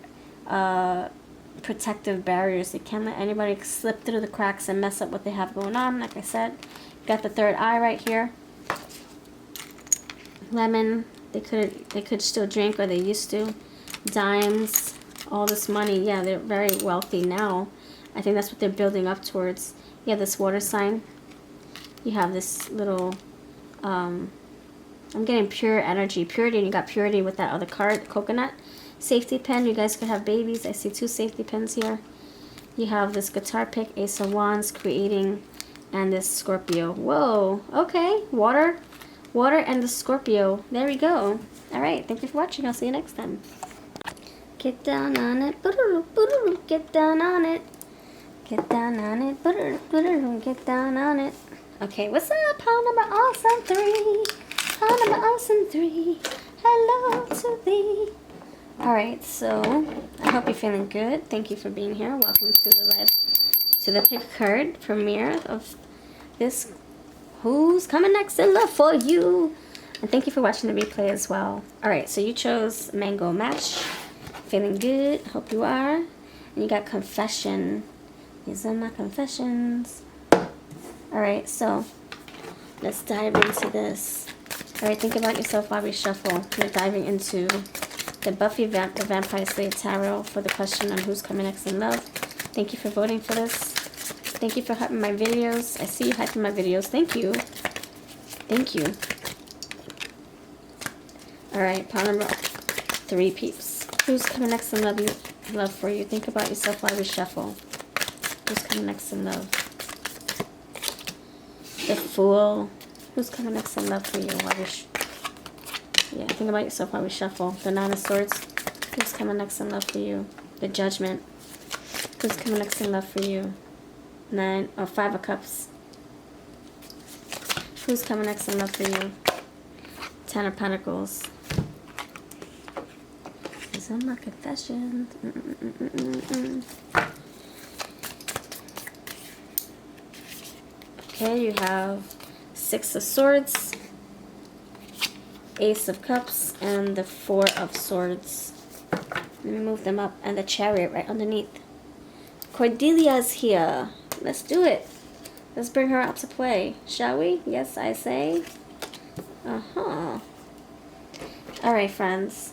protective barriers. They can't let anybody slip through the cracks and mess up what they have going on. Like I said, got the third eye right here. Lemon, they could still drink, or they used to. Dimes, all this money. Yeah, they're very wealthy now. I think that's what they're building up towards. You have this water sign. You have this little, I'm getting pure energy, purity, and you got purity with that other card, coconut. Safety pin, you guys could have babies. I see 2 safety pins here. You have this guitar pick, Ace of Wands, creating, and this Scorpio. Whoa, okay, water and the Scorpio. There we go. All right, thank you for watching. I'll see you next time. Get down on it, get down on it. Get down on it, get down on it. Okay, what's up? Pile number awesome 3. Pile number awesome 3. Hello to thee. Alright, so I hope you're feeling good. Thank you for being here. Welcome to the pick card premiere of this Who's Coming Next in Love for You. And thank you for watching the replay as well. Alright, so you chose Mango Match. Feeling good. Hope you are. And you got Confession. These are my confessions. Alright, so let's dive into this. Alright, think about yourself while we shuffle. We're diving into the Buffy the Vampire Slayer Tarot for the question on who's coming next in love. Thank you for voting for this. Thank you for hyping my videos. I see you hyping my videos. Thank you. Thank you. Alright, pile number 3, peeps. Who's coming next in love for you? Think about yourself while we shuffle. Who's coming next in love? The Fool. Who's coming next in love for you while we yeah, think about yourself while we shuffle. The 9 of Swords. Who's coming next in love for you? The Judgment. Who's coming next in love for you? 5 of Cups. Who's coming next in love for you? 10 of Pentacles. These are my confessions. Okay, you have 6 of Swords, Ace of Cups, and the 4 of Swords. Let me move them up, and the Chariot right underneath. Cordelia's here. Let's do it. Let's bring her out to play, shall we? Yes, I say. Alright, friends.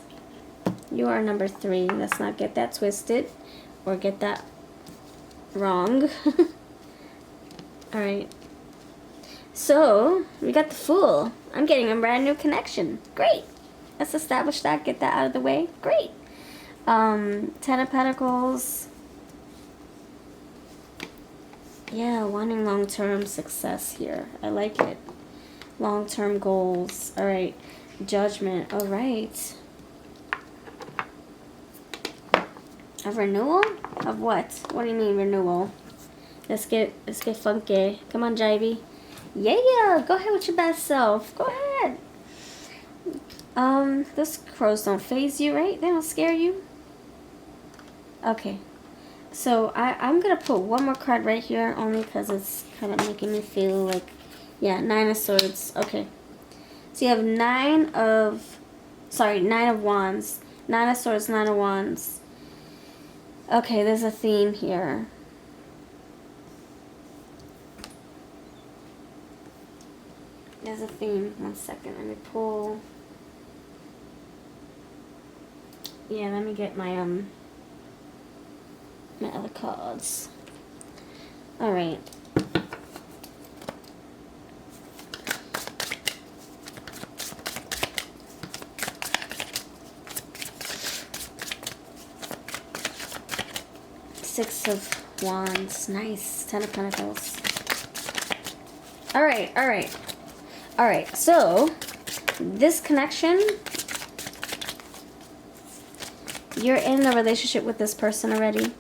You are number 3. Let's not get that twisted or get that wrong. Alright. So, we got the Fool. I'm getting a brand new connection. Great. Let's establish that. Get that out of the way. Great. 10 of Pentacles. Yeah, wanting long-term success here. I like it. Long-term goals. Alright. Judgment. Alright. A renewal? Of what? What do you mean renewal? Let's get funky. Come on, Jivey. Yeah, go ahead with your best self. Go ahead. Those crows don't faze you, right? They don't scare you? Okay. So, I'm going to put one more card right here, only because it's kind of making me feel like, yeah, 9 of Swords. Okay. So, you have 9 of Wands. 9 of Swords, 9 of Wands. Okay, there's a theme here. There's a theme. 1 second. Let me pull. Yeah, let me get my my other cards. All right. Six of Wands. Nice. 10 of Pentacles. All right. All right. All right. So this connection, you're in a relationship with this person already,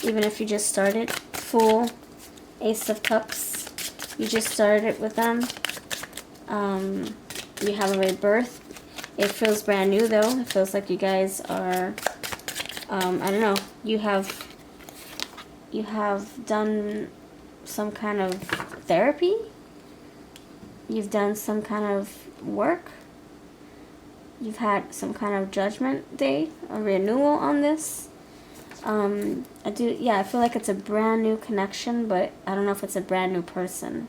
even if you just started. Fool, Ace of Cups, you just started with them. You have a rebirth. It feels brand new though. It feels like you guys are, I don't know, you have done some kind of therapy. You've done some kind of work. You've had some kind of judgment day, a renewal on this. I feel like it's a brand new connection, but I don't know if it's a brand new person.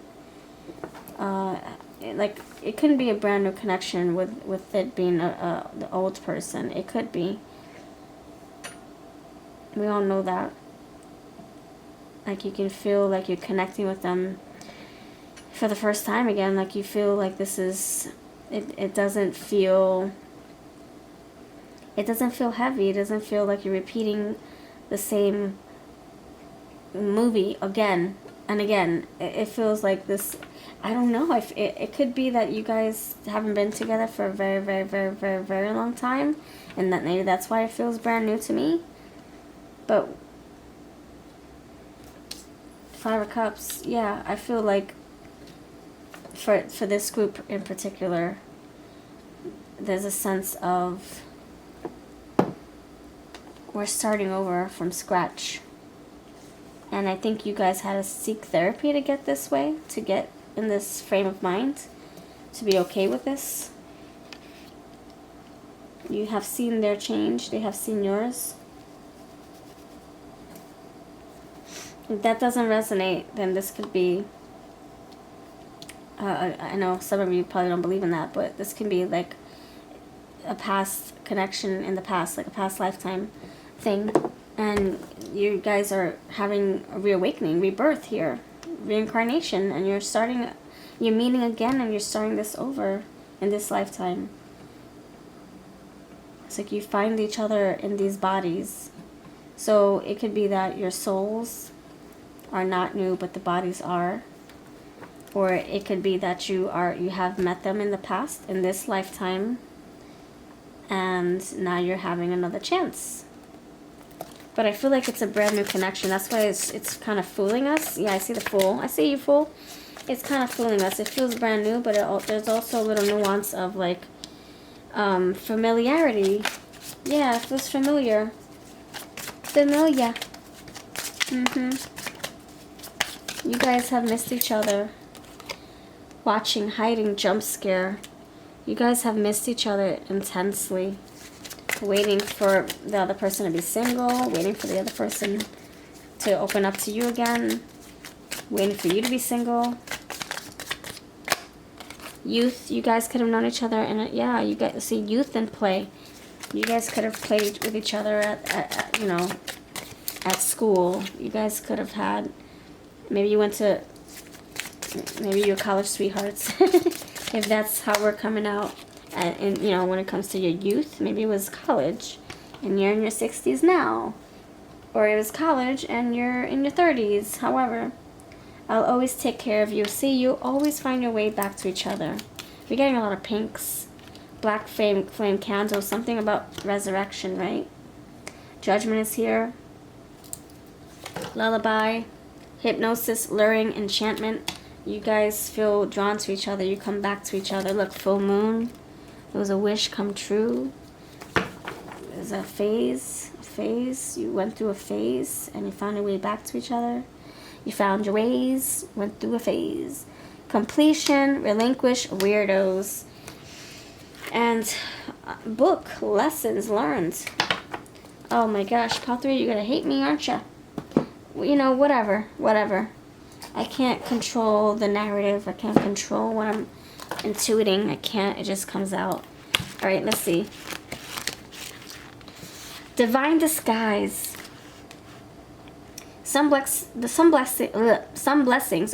It couldn't be a brand new connection with it being the old person. It could be. We all know that. Like you can feel like you're connecting with them for the first time again. Like you feel like this is. It doesn't feel heavy. It doesn't feel like you're repeating the same movie again and again. It feels like this, I don't know, it could be that you guys haven't been together for a very, very, very, very, very long time, and that maybe that's why it feels brand new to me. But 5 of Cups, yeah, I feel like for this group in particular, there's a sense of we're starting over from scratch. And I think you guys had to seek therapy to get this way, to get in this frame of mind, to be okay with this. You have seen their change, they have seen yours. If that doesn't resonate, then this could be, I know some of you probably don't believe in that, but this can be like a past connection in the past, like a past lifetime thing. And you guys are having a reawakening, rebirth here, reincarnation, and you're meeting again, and you're starting this over in this lifetime. It's like you find each other in these bodies. So it could be that your souls are not new, but the bodies are. Or it could be that you have met them in the past, in this lifetime, and now you're having another chance. But I feel like it's a brand new connection. That's why it's kind of fooling us. Yeah, I see the fool. I see you, fool. It's kind of fooling us. It feels brand new, but there's also a little nuance of like familiarity. Yeah, it feels familiar. Familiar. You guys have missed each other. Watching, hiding, jump scare. You guys have missed each other intensely. Waiting for the other person to be single. Waiting for the other person to open up to you again. Waiting for you to be single. Youth, you guys could have known each other. And yeah, you guys see youth in play. You guys could have played with each other at you know, at school. You guys could have had, maybe you went to, maybe you're college sweethearts, if that's how we're coming out. And you know, when it comes to your youth, maybe it was college, and you're in your 60s now, or it was college and you're in your 30s. However, I'll always take care of you. See, you always find your way back to each other. We're getting a lot of pinks, black flame candles, something about resurrection, right? Judgment is here. Lullaby, hypnosis, luring, enchantment. You guys feel drawn to each other. You come back to each other. Look, full moon. It was a wish come true. There's a phase. You went through a phase and you found your way back to each other. You found your ways, went through a phase. Completion, relinquish, weirdos. And book, lessons learned. Oh my gosh, part 3, you're going to hate me, aren't you? You know, whatever. I can't control the narrative. I can't control what I'm intuiting. I can't. It just comes out. All right, let's see. Divine disguise. Some blessings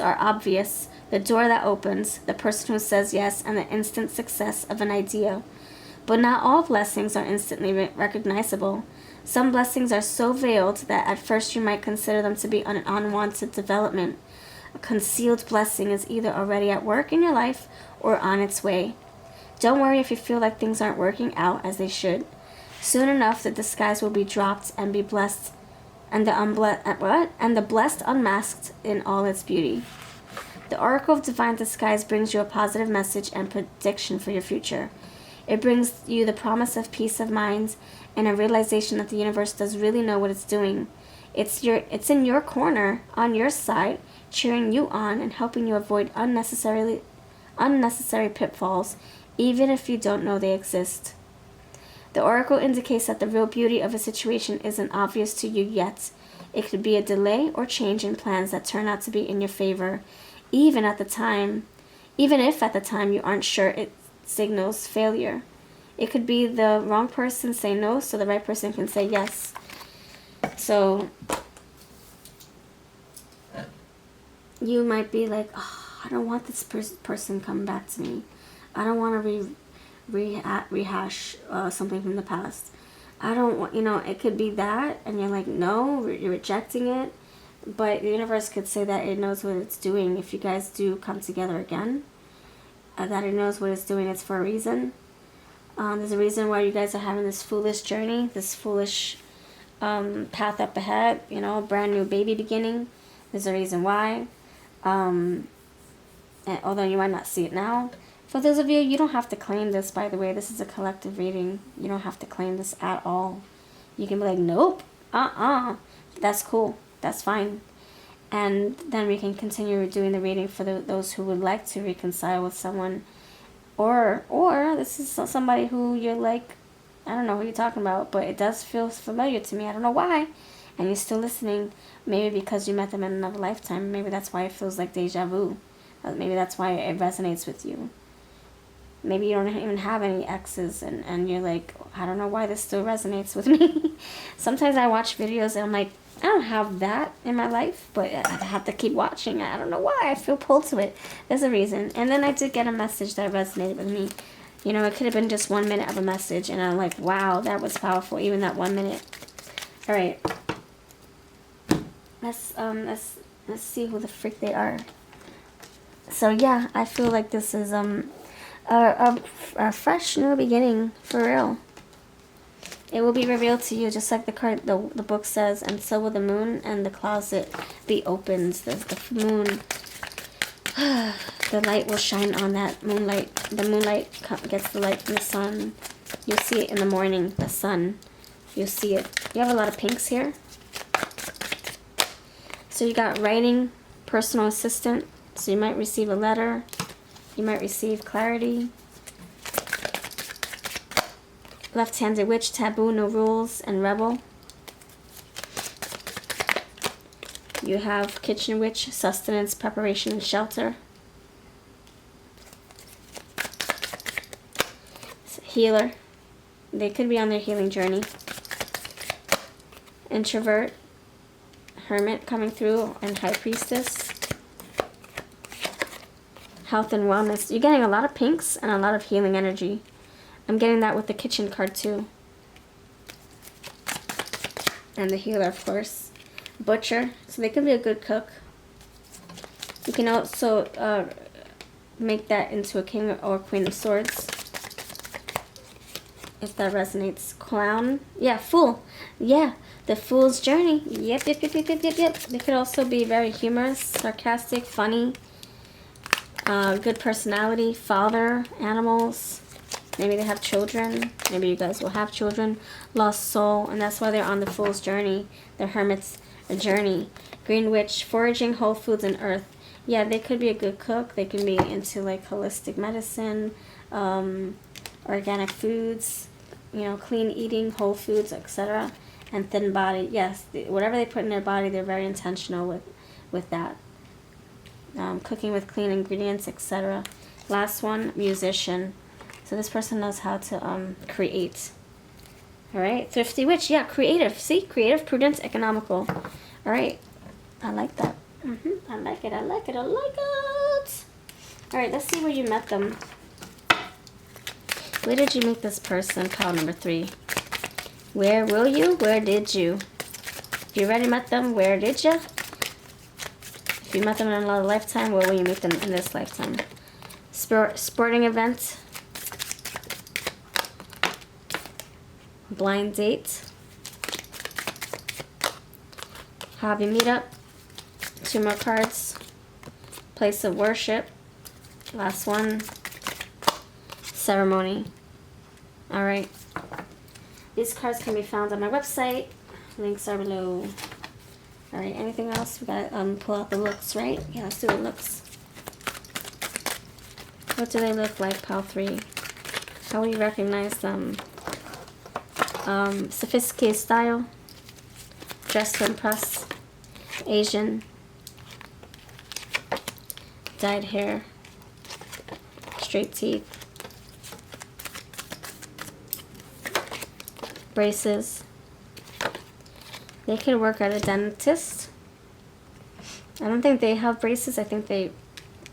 are obvious. The door that opens, the person who says yes, and the instant success of an idea. But not all blessings are instantly recognizable. Some blessings are so veiled that at first you might consider them to be an unwanted development. A concealed blessing is either already at work in your life or on its way. Don't worry if you feel like things aren't working out as they should. Soon enough, the disguise will be dropped and be blessed, and the blessed unmasked in all its beauty. The Oracle of Divine Disguise brings you a positive message and prediction for your future. It brings you the promise of peace of mind and a realization that the universe does really know what it's doing. It's in your corner, on your side, cheering you on and helping you avoid unnecessary pitfalls, even if you don't know they exist. The Oracle indicates that the real beauty of a situation isn't obvious to you yet. It could be a delay or change in plans that turn out to be in your favor, even if at the time you aren't sure it signals failure. It could be the wrong person say no so the right person can say yes. So you might be like, oh, I don't want this person coming back to me. I don't want to rehash something from the past. I don't want, it could be that, and you're like, no, you're rejecting it. But the universe could say that it knows what it's doing if you guys do come together again. That it knows what it's doing. It's for a reason. There's a reason why you guys are having this foolish journey, this foolish path up ahead, a brand new baby beginning. There's a reason why. And although you might not see it now. For those of you, you don't have to claim this, by the way. This is a collective reading. You don't have to claim this at all. You can be like, nope, that's cool. That's fine. And then we can continue doing the reading for those who would like to reconcile with someone. Or this is somebody who you're like, I don't know who you're talking about, but it does feel familiar to me. I don't know why. And you're still listening. Maybe because you met them in another lifetime. Maybe that's why it feels like deja vu. Maybe that's why it resonates with you. Maybe you don't even have any exes, and you're like, I don't know why this still resonates with me. Sometimes I watch videos and I'm like, I don't have that in my life, but I have to keep watching. I don't know why. I feel pulled to it. There's a reason. And then I did get a message that resonated with me. You know, it could have been just 1 minute of a message, and I'm like, wow, that was powerful, even that 1 minute. All right. Let's see who the freak they are. So yeah, I feel like this is a fresh new beginning, for real. It will be revealed to you, just like the book says, and so will the moon, and the closet be opened. The moon, the light will shine on that moonlight. The moonlight gets the light from the sun. You'll see it in the morning, the sun. You'll see it. You have a lot of pinks here. So you got writing, personal assistant. So you might receive a letter. You might receive clarity. Left-handed witch, taboo, no rules, and rebel. You have kitchen witch, sustenance, preparation, and shelter. Healer. They could be on their healing journey. Introvert. Hermit coming through, and high priestess. Health and wellness. You're getting a lot of pinks and a lot of healing energy. I'm getting that with the kitchen card too. And the healer, of course. Butcher. So they can be a good cook. You can also make that into a king or queen of swords, if that resonates. Clown. Yeah, fool. Yeah, the fool's journey. Yep. They could also be very humorous, sarcastic, funny. Good personality. Father. Animals. Maybe they have children. Maybe you guys will have children. Lost soul. And that's why they're on the fool's journey. The hermit's journey. Green witch. Foraging whole foods and earth. Yeah, they could be a good cook. They can be into like holistic medicine. Organic foods. You know, clean eating. Whole foods, etc. And thin body. Yes, whatever they put in their body, they're very intentional with that. Cooking with clean ingredients, etc. Last one, musician. So this person knows how to create. All right, thrifty witch. Yeah, creative. See, creative, prudent, economical. All right, I like that. I like it. I like it. I like it. All right, let's see where you met them. Where did you meet this person? Pile number 3. Where will you? Where did you? If you already met them, where did you? If you met them in another lifetime, where will you meet them in this lifetime? Sporting event. Blind date. Hobby meetup. 2 more cards. Place of worship. Last one. Ceremony. Alright. These cards can be found on my website. Links are below. Alright, anything else? We gotta pull out the looks, right? Yeah, let's do the looks. What do they look like, pile 3? How will you recognize them? Sophisticated style. Dressed to impress. Asian. Dyed hair. Straight teeth. Braces. They could work at a dentist. I don't think they have braces. I think they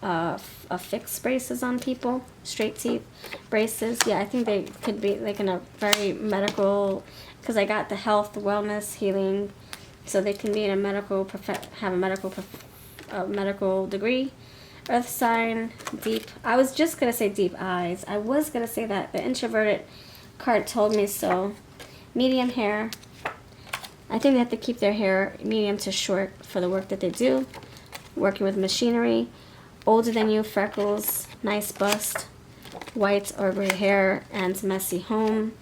affix braces on people. Straight teeth, braces. Yeah, I think they could be like in a very medical, because I got the health, wellness, healing. So they can be in a medical, have a medical degree. Earth sign, deep. I was just going to say deep eyes. I was going to say that. The introverted card told me so. Medium hair. I think they have to keep their hair medium to short for the work that they do. Working with machinery. Older than you, freckles, nice bust, white or gray hair, and messy home.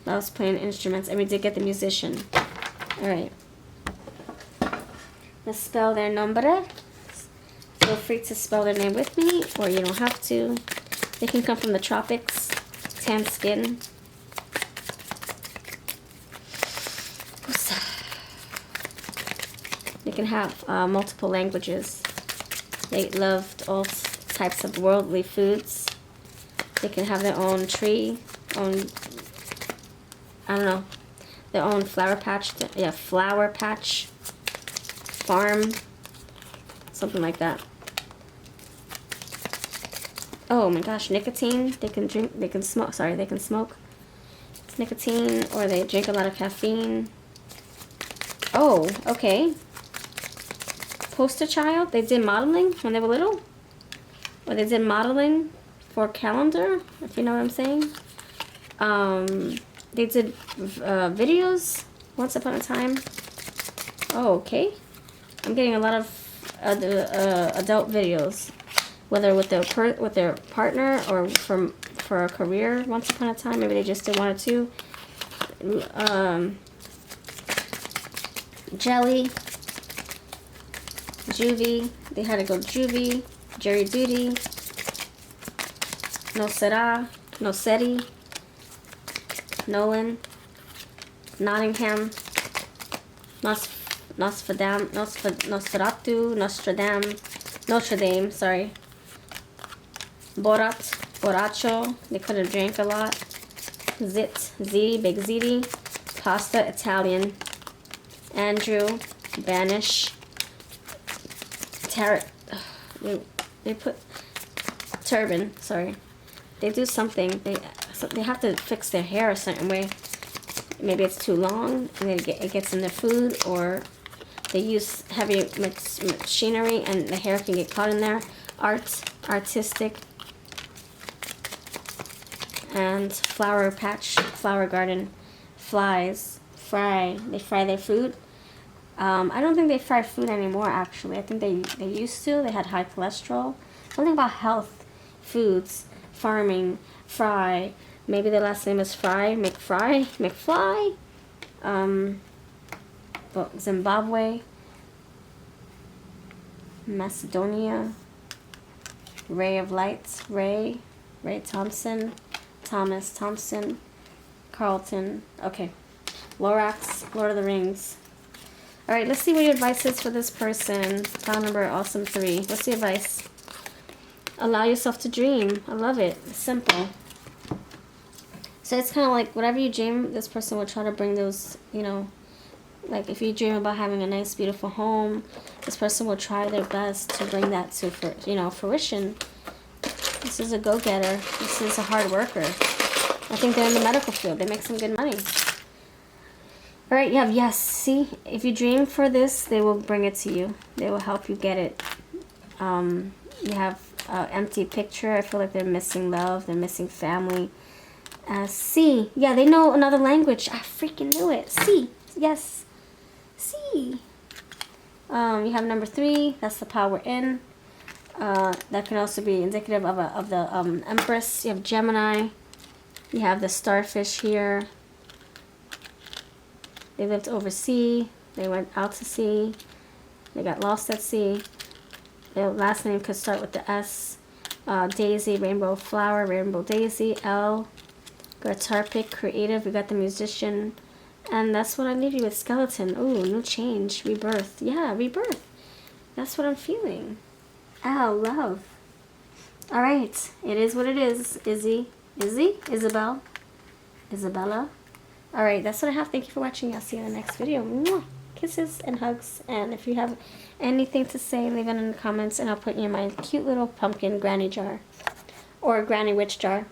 Loves playing instruments. And we did get the musician. Alright. Let's spell their nombre. Feel free to spell their name with me, or you don't have to. They can come from the tropics. Tan skin. They can have multiple languages. They loved all types of worldly foods. They can have their own tree, own, I don't know, their own flower patch. Yeah, flower patch, farm, something like that. Oh my gosh, nicotine. They can drink, they can smoke. Sorry, they can smoke. It's nicotine, or they drink a lot of caffeine. Oh, okay. Poster child. They did modeling when they were little. Or they did modeling for calendar, if you know what I'm saying. They did videos once upon a time. Oh, okay. I'm getting a lot of adult videos, whether with their partner or for a career. Once upon a time, maybe they just did one or two. Jelly, Juvie. They had to go Juvie, Jerry Duty, No Sera, No Seti, Nolan, Nottingham, Nosferatu, Notre Dame, sorry. Borat, Borracho, they could have drank a lot. Ziti, Big Ziti, Pasta, Italian. Andrew, Banish, Tarot, they put turban, sorry. They do something, they have to fix their hair a certain way. Maybe it's too long and then it gets in their food, or they use heavy machinery and the hair can get caught in there. Artistic, and flower patch, flower garden, flies, they fry their food. I don't think they fry food anymore, actually. I think they used to. They had high cholesterol. Something about health, foods, farming, fry. Maybe their last name is Fry, McFly. Zimbabwe, Macedonia, Ray of Lights, Ray Thompson, Thomas Thompson, Carlton. Okay. Lorax, Lord of the Rings. Alright, let's see what your advice is for this person. File number awesome 3. What's the advice? Allow yourself to dream. I love it. It's simple. So it's kind of like whatever you dream, this person will try to bring those, you know, like if you dream about having a nice, beautiful home, this person will try their best to bring that to, fruition. This is a go-getter. This is a hard worker. I think they're in the medical field. They make some good money. All right, you have yes. See, if you dream for this, they will bring it to you. They will help you get it. You have empty picture. I feel like they're missing love. They're missing family. C. Yeah, they know another language. I freaking knew it. C. Yes. C. You have number 3. That's the power in. That can also be indicative of the Empress. You have Gemini. You have the starfish here. They lived overseas. They went out to sea. They got lost at sea. Their last name could start with the S. Daisy, rainbow flower, rainbow daisy. L. Guitar pick, creative. We got the musician. And that's what I leave you with. Skeleton. Ooh, new change. Rebirth. Yeah, rebirth. That's what I'm feeling. Ow, love. Alright. It is what it is. Isabella. Alright, that's what I have. Thank you for watching. I'll see you in the next video. Mwah. Kisses and hugs. And if you have anything to say, leave it in the comments and I'll put you in my cute little pumpkin granny jar. Or granny witch jar.